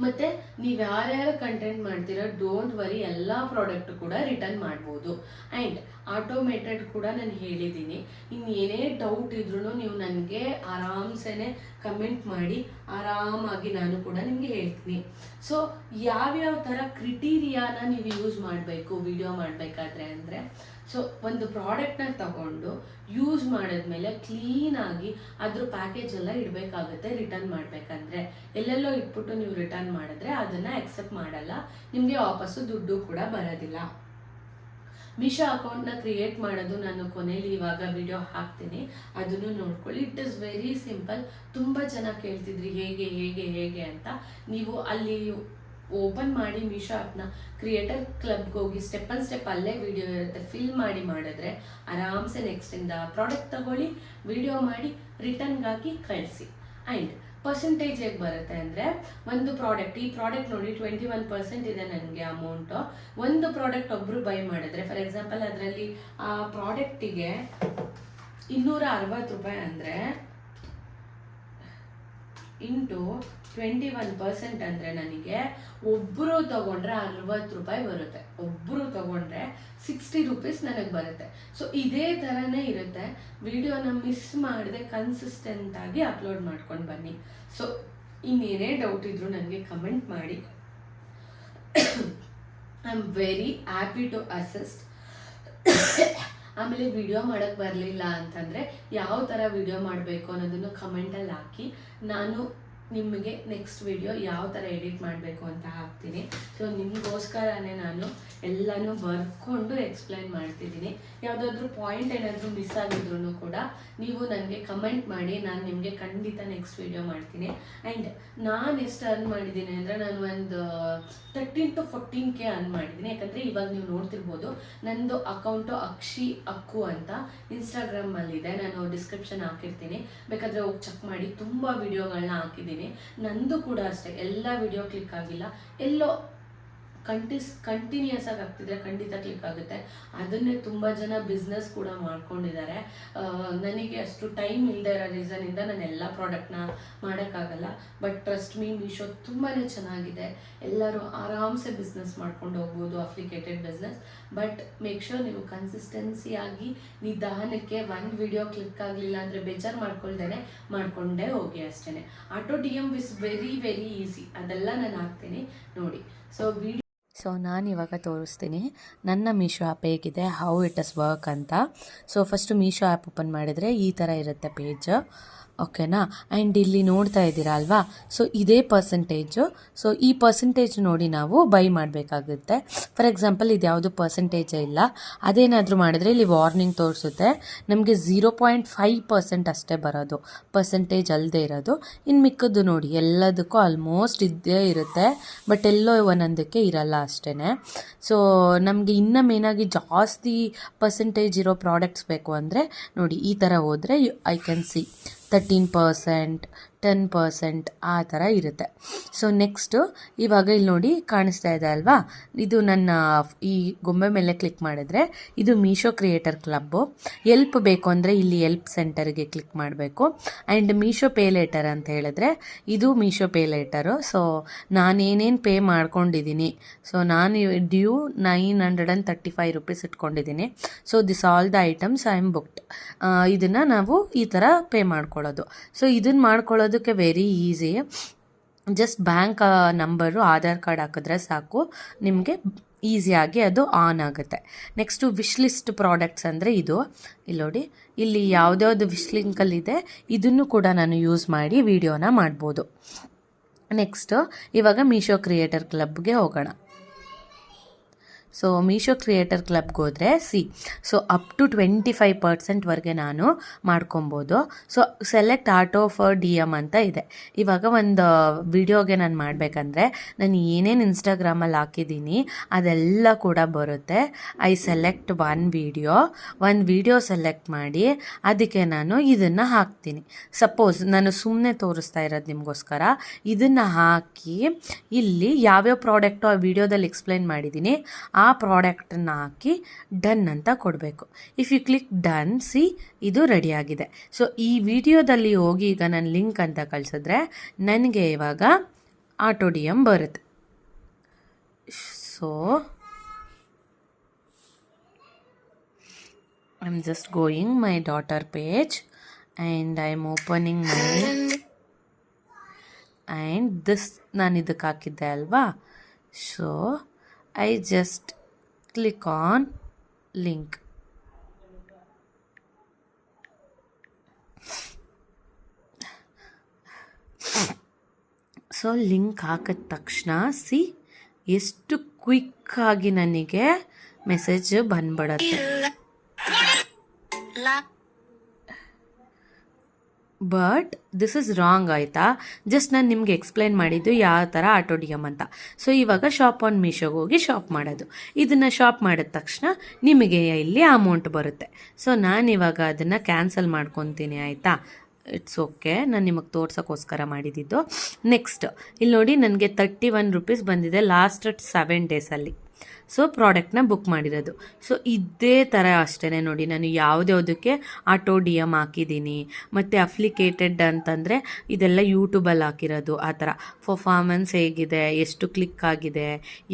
ಮತ್ತು ನೀವು ಯಾರ್ಯಾರು ಕಂಟೆಂಟ್ ಮಾಡ್ತೀರೋ ಡೋಂಟ್ ವರಿ, ಎಲ್ಲ ಪ್ರಾಡಕ್ಟ್ ಕೂಡ ರಿಟರ್ನ್ ಮಾಡ್ಬೋದು. ಆ್ಯಂಡ್ ಆಟೋಮೇಟೆಡ್ ಕೂಡ ನಾನು ಹೇಳಿದ್ದೀನಿ. ಇನ್ನೇನೇ ಡೌಟ್ ಇದ್ರೂ ನೀವು ನನಗೆ ಆರಾಮ್ಸೆ ಕಮೆಂಟ್ ಮಾಡಿ, ಆರಾಮಾಗಿ ನಾನು ಕೂಡ ನಿಮಗೆ ಹೇಳ್ತೀನಿ. ಸೊ ಯಾವ್ಯಾವ ಥರ ಕ್ರಿಟೀರಿಯಾನ ನೀವು ಯೂಸ್ ಮಾಡಬೇಕು ವಿಡಿಯೋ ಮಾಡಬೇಕಾದ್ರೆ ಅಂದರೆ, ಸೊ ಒಂದು ಪ್ರಾಡಕ್ಟ್ನ ತಗೊಂಡು ಯೂಸ್ ಮಾಡಿದ್ಮೇಲೆ ಕ್ಲೀನಾಗಿ ಅದ್ರ ಪ್ಯಾಕೇಜ್ ಎಲ್ಲ ಇಡಬೇಕಾಗುತ್ತೆ. ರಿಟರ್ನ್ ಮಾಡಬೇಕಂದ್ರೆ ಎಲ್ಲೆಲ್ಲೋ ಇಟ್ಬಿಟ್ಟು ನೀವು ರಿಟರ್ನ್ ಮಾಡಿದ್ರೆ ಅದನ್ನು ಅಕ್ಸೆಪ್ಟ್ ಮಾಡಲ್ಲ, ನಿಮಗೆ ವಾಪಸ್ಸು ದುಡ್ಡು ಕೂಡ ಬರೋದಿಲ್ಲ. ಮೀಶೋ ಅಕೌಂಟ್ನ ಕ್ರಿಯೇಟ್ ಮಾಡೋದು ನಾನು ಕೊನೆಯಲ್ಲಿ ಇವಾಗ ವಿಡಿಯೋ ಹಾಕ್ತೀನಿ, ಅದನ್ನು ನೋಡ್ಕೊಳ್ಳಿ. It is very simple. ತುಂಬ ಜನ ಕೇಳ್ತಿದ್ರಿ ಹೇಗೆ ಅಂತ. ನೀವು ಅಲ್ಲಿ ಓಪನ್ ಮಾಡಿ ಮೀಶೋ ಆ್ಯಪ್ನ ಕ್ರಿಯೇಟರ್ ಕ್ಲಬ್ಗೆ ಹೋಗಿ ಸ್ಟೆಪ್ ಆನ್ ಸ್ಟೆಪ್ ಅಲ್ಲೇ ವಿಡಿಯೋ ಇರುತ್ತೆ, ಫಿಲ್ ಮಾಡಿ ಮಾಡಿದ್ರೆ ಆರಾಮ್ಸೆ ನೆಕ್ಸ್ಟಿಂದ ಪ್ರಾಡಕ್ಟ್ ತಗೊಳ್ಳಿ, ವಿಡಿಯೋ ಮಾಡಿ ರಿಟರ್ನ್ಗೆ ಹಾಕಿ ಕಳಿಸಿ. ಆ್ಯಂಡ್ ಪರ್ಸೆಂಟೇಜ್ ಹೇಗೆ ಬರುತ್ತೆ ಅಂದರೆ, ಒಂದು ಪ್ರಾಡಕ್ಟ್, ಈ ಪ್ರಾಡಕ್ಟ್ ನೋಡಿ 21% ಇದೆ ನನಗೆ ಅಮೌಂಟು. ಒಂದು ಪ್ರಾಡಕ್ಟ್ ಒಬ್ಬರು ಬೈ ಮಾಡಿದ್ರೆ, ಫಾರ್ ಎಕ್ಸಾಂಪಲ್ ಅದರಲ್ಲಿ ಆ ಪ್ರಾಡಕ್ಟಿಗೆ 260 ರೂಪಾಯಿ ಅಂದರೆ ಇಂಟು 21% ಅಂದರೆ ನನಗೆ ಒಬ್ಬರು ತಗೊಂಡ್ರೆ 60 ರೂಪಾಯಿ ಬರುತ್ತೆ. ಒಬ್ಬರು ತಗೊಂಡ್ರೆ 60 ರೂಪೀಸ್ ನನಗೆ ಬರುತ್ತೆ. ಸೊ ಇದೇ ಥರನೇ ಇರುತ್ತೆ. ವಿಡಿಯೋನ ಮಿಸ್ ಮಾಡದೆ ಕನ್ಸಿಸ್ಟೆಂಟಾಗಿ ಅಪ್ಲೋಡ್ ಮಾಡ್ಕೊಂಡು ಬನ್ನಿ. ಸೊ ಇನ್ನೇನೇ ಡೌಟ್ ಇದ್ದರೂ ನನಗೆ ಕಮೆಂಟ್ ಮಾಡಿ. I am very happy to assist. ಆಮೇಲೆ ವಿಡಿಯೋ ಮಾಡೋಕ್ಕೆ ಬರಲಿಲ್ಲ ಅಂತಂದರೆ ಯಾವ ಥರ ವಿಡಿಯೋ ಮಾಡಬೇಕು ಅನ್ನೋದನ್ನು ಕಮೆಂಟಲ್ಲಿ ಹಾಕಿ, ನಾನು ನಿಮಗೆ ನೆಕ್ಸ್ಟ್ ವಿಡಿಯೋ ಯಾವ ಥರ ಎಡಿಟ್ ಮಾಡಬೇಕು ಅಂತ ಹಾಕ್ತೀನಿ. ಸೊ ನಿಮಗೋಸ್ಕರನೇ ನಾನು ಎಲ್ಲನೂ ಬರ್ಕೊಂಡು ಎಕ್ಸ್ಪ್ಲೈನ್ ಮಾಡ್ತಿದ್ದೀನಿ. ಯಾವುದಾದ್ರೂ ಪಾಯಿಂಟ್ ಏನಾದರೂ ಮಿಸ್ ಆಗಿದ್ರು ಕೂಡ ನೀವು ನನಗೆ ಕಮೆಂಟ್ ಮಾಡಿ, ನಾನು ನಿಮಗೆ ಖಂಡಿತ ನೆಕ್ಸ್ಟ್ ವಿಡಿಯೋ ಮಾಡ್ತೀನಿ. ಆ್ಯಂಡ್ ನಾನು ಎಷ್ಟು ಅರ್ನ್ ಮಾಡಿದ್ದೀನಿ ಅಂದರೆ, ನಾನು ಒಂದು 13 to 14K ಅರ್ನ್ ಮಾಡಿದ್ದೀನಿ. ಯಾಕಂದರೆ ಇವಾಗ ನೀವು ನೋಡ್ತಿರ್ಬೋದು ನನ್ನದು ಅಕೌಂಟು ಅಕ್ಕು ಅಂತ ಇನ್ಸ್ಟಾಗ್ರಾಮಲ್ಲಿದೆ, ನಾನು ಡಿಸ್ಕ್ರಿಪ್ಷನ್ ಹಾಕಿರ್ತೀನಿ, ಬೇಕಾದರೆ ಹೋಗಿ ಚೆಕ್ ಮಾಡಿ. ತುಂಬ ವಿಡಿಯೋಗಳನ್ನ ಹಾಕಿದ್ದೀನಿ. ನಂದು ಕೂಡ ಅಷ್ಟೇ, ಎಲ್ಲ ವಿಡಿಯೋ ಕ್ಲಿಕ್ ಆಗಿಲ್ಲ, ಎಲ್ಲೋ ಕಂಟಿನ್ಯೂಸ್ ಆಗಿ ಆಗ್ತಿದ್ರೆ ಖಂಡಿತ ಕ್ಲಿಕ್ ಆಗುತ್ತೆ. ಅದನ್ನೇ ತುಂಬ ಜನ ಬಿಸ್ನೆಸ್ ಕೂಡ ಮಾಡ್ಕೊಂಡಿದ್ದಾರೆ. ನನಗೆ ಅಷ್ಟು ಟೈಮ್ ಇಲ್ಲದೆ ಇರೋ ರೀಸನಿಂದ ನಾನು ಎಲ್ಲ ಪ್ರಾಡಕ್ಟ್ನ ಮಾಡೋಕ್ಕಾಗಲ್ಲ. ಬಟ್ ಟ್ರಸ್ಟ್ ಮೀ, ಮೀಶೋ ತುಂಬಾ ಚೆನ್ನಾಗಿದೆ. ಎಲ್ಲರೂ ಆರಾಮ್ಸೆ ಬಿಸ್ನೆಸ್ ಮಾಡ್ಕೊಂಡು ಹೋಗ್ಬೋದು, ಅಪ್ಲಿಕೇಟೆಡ್ ಬಿಸ್ನೆಸ್. ಬಟ್ ಮೇಕ್ ಶೋರ್ ನೀವು ಕನ್ಸಿಸ್ಟೆನ್ಸಿಯಾಗಿ ನಿಧಾನಕ್ಕೆ ಒಂದು ವಿಡಿಯೋ ಕ್ಲಿಕ್ ಆಗಲಿಲ್ಲ ಅಂದರೆ ಬೇಜಾರು ಮಾಡ್ಕೊಂಡೇ ಹೋಗಿ ಅಷ್ಟೇ. Auto DM is very very easy, ಅದೆಲ್ಲ ನಾನು ಹಾಕ್ತೀನಿ ನೋಡಿ. ಸೊ ಸೊ ನಾನಿವಾಗ ತೋರಿಸ್ತೀನಿ ನನ್ನ ಮೀಶೋ ಆ್ಯಪ್ ಹೇಗಿದೆ, ಹೌ ಇಟ್ ಇಸ್ ವರ್ಕ್ ಅಂತ. So first Meesho app open ಮಾಡಿದರೆ ಈ ಥರ ಇರುತ್ತೆ ಪೇಜ್, ಓಕೆನಾ. ಆ್ಯಂಡ್ ಇಲ್ಲಿ ನೋಡ್ತಾ ಇದ್ದೀರಾ ಅಲ್ವಾ, ಸೊ ಇದೇ ಪರ್ಸೆಂಟೇಜು. ಸೊ ಈ ಪರ್ಸೆಂಟೇಜ್ ನೋಡಿ ನಾವು ಬೈ ಮಾಡಬೇಕಾಗುತ್ತೆ. ಫಾರ್ ಎಕ್ಸಾಂಪಲ್ ಇದು ಯಾವುದು ಪರ್ಸೆಂಟೇಜೇ ಇಲ್ಲ, ಅದೇನಾದರೂ ಮಾಡಿದ್ರೆ ಇಲ್ಲಿ ವಾರ್ನಿಂಗ್ ತೋರಿಸುತ್ತೆ. ನಮಗೆ 0.5% ಅಷ್ಟೇ ಬರೋದು, ಪರ್ಸೆಂಟೇಜ್ ಅಲ್ಲದೆ ಇರೋದು. ಇನ್ನು ಮಿಕ್ಕದ್ದು ನೋಡಿ ಎಲ್ಲದಕ್ಕೂ ಆಲ್ಮೋಸ್ಟ್ ಇದ್ದೇ ಇರುತ್ತೆ, ಬಟ್ ಎಲ್ಲೋ ಒಂದೊಂದಕ್ಕೆ ಇರಲ್ಲ ಅಷ್ಟೇ. ಸೊ ನಮಗೆ ಇನ್ನೂ ಮೇನಾಗಿ ಜಾಸ್ತಿ ಪರ್ಸೆಂಟೇಜ್ ಇರೋ ಪ್ರಾಡಕ್ಟ್ಸ್ ಬೇಕು ಅಂದರೆ ನೋಡಿ ಈ ಥರ ಹೋದರೆ ಐ ಕ್ಯಾನ್ ಸಿ 13%, 10% ಆ ಥರ ಇರುತ್ತೆ. ಸೊ ನೆಕ್ಸ್ಟು ಇವಾಗ ಇಲ್ಲಿ ನೋಡಿ ಕಾಣಿಸ್ತಾ ಇದೆ ಅಲ್ವಾ, ಇದು ನನ್ನ ಈ ಗೊಂಬೆ ಮೇಲೆ ಕ್ಲಿಕ್ ಮಾಡಿದ್ರೆ ಇದು ಮೀಶೋ ಕ್ರಿಯೇಟರ್ ಕ್ಲಬ್ಬು. ಎಲ್ಪ್ ಬೇಕು ಅಂದರೆ ಇಲ್ಲಿ ಎಲ್ಪ್ ಸೆಂಟರ್ಗೆ ಕ್ಲಿಕ್ ಮಾಡಬೇಕು. ಆ್ಯಂಡ್ ಮೀಶೋ ಪೇ ಲೇಟರ್ ಅಂತ ಹೇಳಿದ್ರೆ ಇದು ಮೀಶೋ ಪೇ ಲೇಟರು. ಸೊ ನಾನೇನೇನು ಪೇ ಮಾಡ್ಕೊಂಡಿದ್ದೀನಿ, ಸೊ ನಾನು ಡ್ಯೂ 935 ರೂಪೀಸ್ ಇಟ್ಕೊಂಡಿದ್ದೀನಿ. So this all the items I am booked. ಇದನ್ನು ನಾವು ಈ ಥರ ಪೇ ಮಾಡ್ಕೊಳ್ಳೋದು. ಸೊ ಇದನ್ನು ಮಾಡ್ಕೊಳ್ಳೋದಕ್ಕೆ very easy. Just bank number, Aadhaar card ಹಾಕಿದ್ರೆ ಸಾಕು, ನಿಮಗೆ ಈಸಿಯಾಗಿ ಅದು ಆನ್ ಆಗುತ್ತೆ. ನೆಕ್ಸ್ಟು ವಿಶ್ ಲಿಸ್ಟ್ ಪ್ರಾಡಕ್ಟ್ಸ್ ಅಂದರೆ ಇದು ಇಲ್ಲಿ ನೋಡಿ, ಇಲ್ಲಿ ಯಾವುದ್ಯಾವುದು ವಿಶ್ ಲಿಂಕಲ್ಲಿದೆ ಇದನ್ನು ಕೂಡ ನಾನು ಯೂಸ್ ಮಾಡಿ ವಿಡಿಯೋನ ಮಾಡ್ಬೋದು. ನೆಕ್ಸ್ಟು ಇವಾಗ ಮೀಶೋ ಕ್ರಿಯೇಟರ್ ಕ್ಲಬ್ಗೆ ಹೋಗೋಣ. ಸೊ ಮೀಶೋ ಕ್ರಿಯೇಟರ್ ಕ್ಲಬ್ಗೆ ಹೋದರೆ ಸೊ ಅಪ್ ಟು 25% ನಾನು ಮಾಡ್ಕೊಬೋದು. So select auto for DM ಅಂತ ಇದೆ. ಇವಾಗ ಒಂದು ವಿಡಿಯೋಗೆ ನಾನು ಮಾಡಬೇಕಂದ್ರೆ ನಾನು ಏನೇನು ಇನ್ಸ್ಟಾಗ್ರಾಮಲ್ಲಿ ಹಾಕಿದ್ದೀನಿ ಅದೆಲ್ಲ ಕೂಡ ಬರುತ್ತೆ. ಐ ಸೆಲೆಕ್ಟ್ ಒಂದು ವಿಡಿಯೋ ಸೆಲೆಕ್ಟ್ ಮಾಡಿ ಅದಕ್ಕೆ ನಾನು ಇದನ್ನು ಹಾಕ್ತೀನಿ. ಸಪೋಸ್ ನಾನು ಸುಮ್ಮನೆ ತೋರಿಸ್ತಾ ಇರೋದು ನಿಮಗೋಸ್ಕರ. ಇದನ್ನು ಹಾಕಿ ಇಲ್ಲಿ ಯಾವ್ಯಾವ ಪ್ರಾಡಕ್ಟು ಆ ವಿಡಿಯೋದಲ್ಲಿ ಎಕ್ಸ್ಪ್ಲೈನ್ ಮಾಡಿದ್ದೀನಿ ಆ ಪ್ರಾಡಕ್ಟನ್ನು ಹಾಕಿ ಡನ್ ಅಂತ ಕೊಡಬೇಕು. ಇಫ್ ಯು ಕ್ಲಿಕ್ ಡನ್, ಇದು ರೆಡಿಯಾಗಿದೆ. ಸೊ ಈ ವಿಡಿಯೋದಲ್ಲಿ ಹೋಗಿ ಈಗ ನಾನು ಲಿಂಕ್ ಅಂತ ಕಳಿಸಿದ್ರೆ ನನಗೆ ಇವಾಗ ಆಟೋ DM ಬರುತ್ತೆ. So I am just going my daughter page and I am opening my and this ನಾನು ಇದಕ್ಕೆ ಹಾಕಿದ್ದೆ ಅಲ್ವಾ. So I just click on link. So link ಹಾಕಿದ ತಕ್ಷಣ ಎಷ್ಟು ಕ್ವಿಕ್ಕಾಗಿ ನನಗೆ ಮೆಸೇಜ್ ಬಂದ್ಬಿಡತ್ತೆ. ಬಟ್ ದಿಸ್ ಇಸ್ ರಾಂಗ್ ಆಯಿತಾ. ಜಸ್ಟ್ ನಾನು ನಿಮಗೆ ಎಕ್ಸ್ಪ್ಲೈನ್ ಮಾಡಿದ್ದು ಯಾವ ಥರ ಆಟೋ DM ಅಂತ. ಸೊ ಇವಾಗ ಶಾಪ್ ಆನ್ ಮೀಶೋಗೆ ಹೋಗಿ ಶಾಪ್ ಮಾಡೋದು. ಇದನ್ನು ಶಾಪ್ ಮಾಡಿದ ತಕ್ಷಣ ನಿಮಗೆ ಇಲ್ಲಿ ಅಮೌಂಟ್ ಬರುತ್ತೆ. ಸೊ ನಾನಿವಾಗ ಅದನ್ನು ಕ್ಯಾನ್ಸಲ್ ಮಾಡ್ಕೊತೀನಿ ಆಯಿತಾ. ಇಟ್ಸ್ ಓಕೆ, ನಾನು ನಿಮಗೆ ತೋರ್ಸೋಕ್ಕೋಸ್ಕರ ಮಾಡಿದ್ದು. ನೆಕ್ಸ್ಟ್ ಇಲ್ಲಿ ನೋಡಿ ನನಗೆ 31 ರೂಪೀಸ್ ಬಂದಿದೆ ಲಾಸ್ಟ್ 7 ಡೇಸಲ್ಲಿ. ಸೊ ಪ್ರಾಡಕ್ಟ್ನ ಬುಕ್ ಮಾಡಿರೋದು. ಸೊ ಇದೇ ಥರ ಅಷ್ಟೇ ನೋಡಿ, ನಾನು ಯಾವುದ್ಯಾವುದಕ್ಕೆ ಆಟೋ DM ಹಾಕಿದ್ದೀನಿ. ಮತ್ತು ಅಪ್ಲಿಕೇಟೆಡ್ ಅಂತಂದರೆ ಇದೆಲ್ಲ ಯೂಟ್ಯೂಬಲ್ಲಿ ಹಾಕಿರೋದು. ಆ ಥರ ಪರ್ಫಾರ್ಮೆನ್ಸ್ ಹೇಗಿದೆ, ಎಷ್ಟು ಕ್ಲಿಕ್ ಆಗಿದೆ,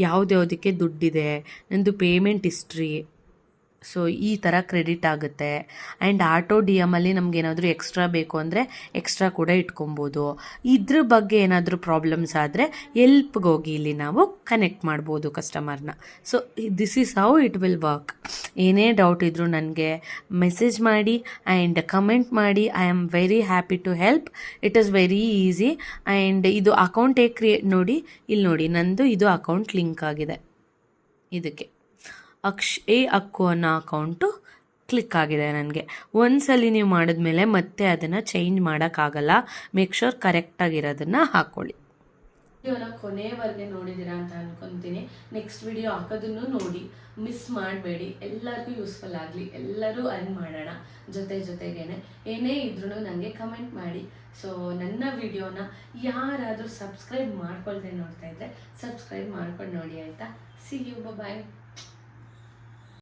ಯಾವುದ್ಯಾವುದಕ್ಕೆ ದುಡ್ಡಿದೆ, ನಂದು ಪೇಮೆಂಟ್ ಹಿಸ್ಟ್ರಿ. ಸೊ ಈ ಥರ ಕ್ರೆಡಿಟ್ ಆಗುತ್ತೆ. ಆ್ಯಂಡ್ ಆಟೋ DMಲ್ಲಿ ನಮಗೇನಾದರೂ ಎಕ್ಸ್ಟ್ರಾ ಬೇಕು ಅಂದರೆ ಎಕ್ಸ್ಟ್ರಾ ಕೂಡ ಇಟ್ಕೊಬೋದು. ಇದ್ರ ಬಗ್ಗೆ ಏನಾದರೂ ಪ್ರಾಬ್ಲಮ್ಸ್ ಆದರೆ ಎಲ್ಪ್ಗೆ ಹೋಗಿ ಇಲ್ಲಿ ನಾವು ಕನೆಕ್ಟ್ ಮಾಡ್ಬೋದು ಕಸ್ಟಮರ್ನ. So this is how it will work. ಏನೇ ಡೌಟ್ ಇದ್ದರೂ ನನಗೆ ಮೆಸೇಜ್ ಮಾಡಿ ಆ್ಯಂಡ್ ಕಮೆಂಟ್ ಮಾಡಿ. I am very happy to help. It is very easy. And ಇದು ಅಕೌಂಟ್ ಹೇಗೆ ಕ್ರಿಯೇಟ್ ನೋಡಿ, ಇಲ್ಲಿ ನೋಡಿ ನಂದು ಇದು ಅಕೌಂಟ್ ಲಿಂಕ್ ಆಗಿದೆ. ಇದಕ್ಕೆ ಅಕ್ಕು ಅನ್ನೋ ಅಕೌಂಟು ಕ್ಲಿಕ್ ಆಗಿದೆ ನನಗೆ. ಒಂದ್ಸಲಿ ನೀವು ಮಾಡಿದ್ಮೇಲೆ ಮತ್ತೆ ಅದನ್ನು ಚೇಂಜ್ ಮಾಡೋಕ್ಕಾಗಲ್ಲ. ಮೇಕ್ ಶೋರ್ ಕರೆಕ್ಟಾಗಿರೋದನ್ನು ಹಾಕ್ಕೊಳ್ಳಿ. ವಿಡಿಯೋನ ಕೊನೆಯವರೆಗೆ ನೋಡಿದ್ದೀರಾ ಅಂತ ಅನ್ಕೊತೀನಿ. ನೆಕ್ಸ್ಟ್ ವಿಡಿಯೋ ಹಾಕೋದನ್ನು ನೋಡಿ, ಮಿಸ್ ಮಾಡಬೇಡಿ. ಎಲ್ಲರಿಗೂ ಯೂಸ್ಫುಲ್ ಆಗಲಿ, ಎಲ್ಲರೂ ಅರ್ನ್ ಮಾಡೋಣ. ಜೊತೆಗೇನೆ ಏನೇ ಇದ್ರೂ ನನಗೆ ಕಮೆಂಟ್ ಮಾಡಿ. ಸೊ ನನ್ನ ವಿಡಿಯೋನ ಯಾರಾದರೂ ಸಬ್ಸ್ಕ್ರೈಬ್ ಮಾಡ್ಕೊಳ್ದೆ ನೋಡ್ತಾ ಇದ್ದರೆ ಸಬ್ಸ್ಕ್ರೈಬ್ ಮಾಡ್ಕೊಂಡು ನೋಡಿ ಆಯಿತಾ. See you, bye.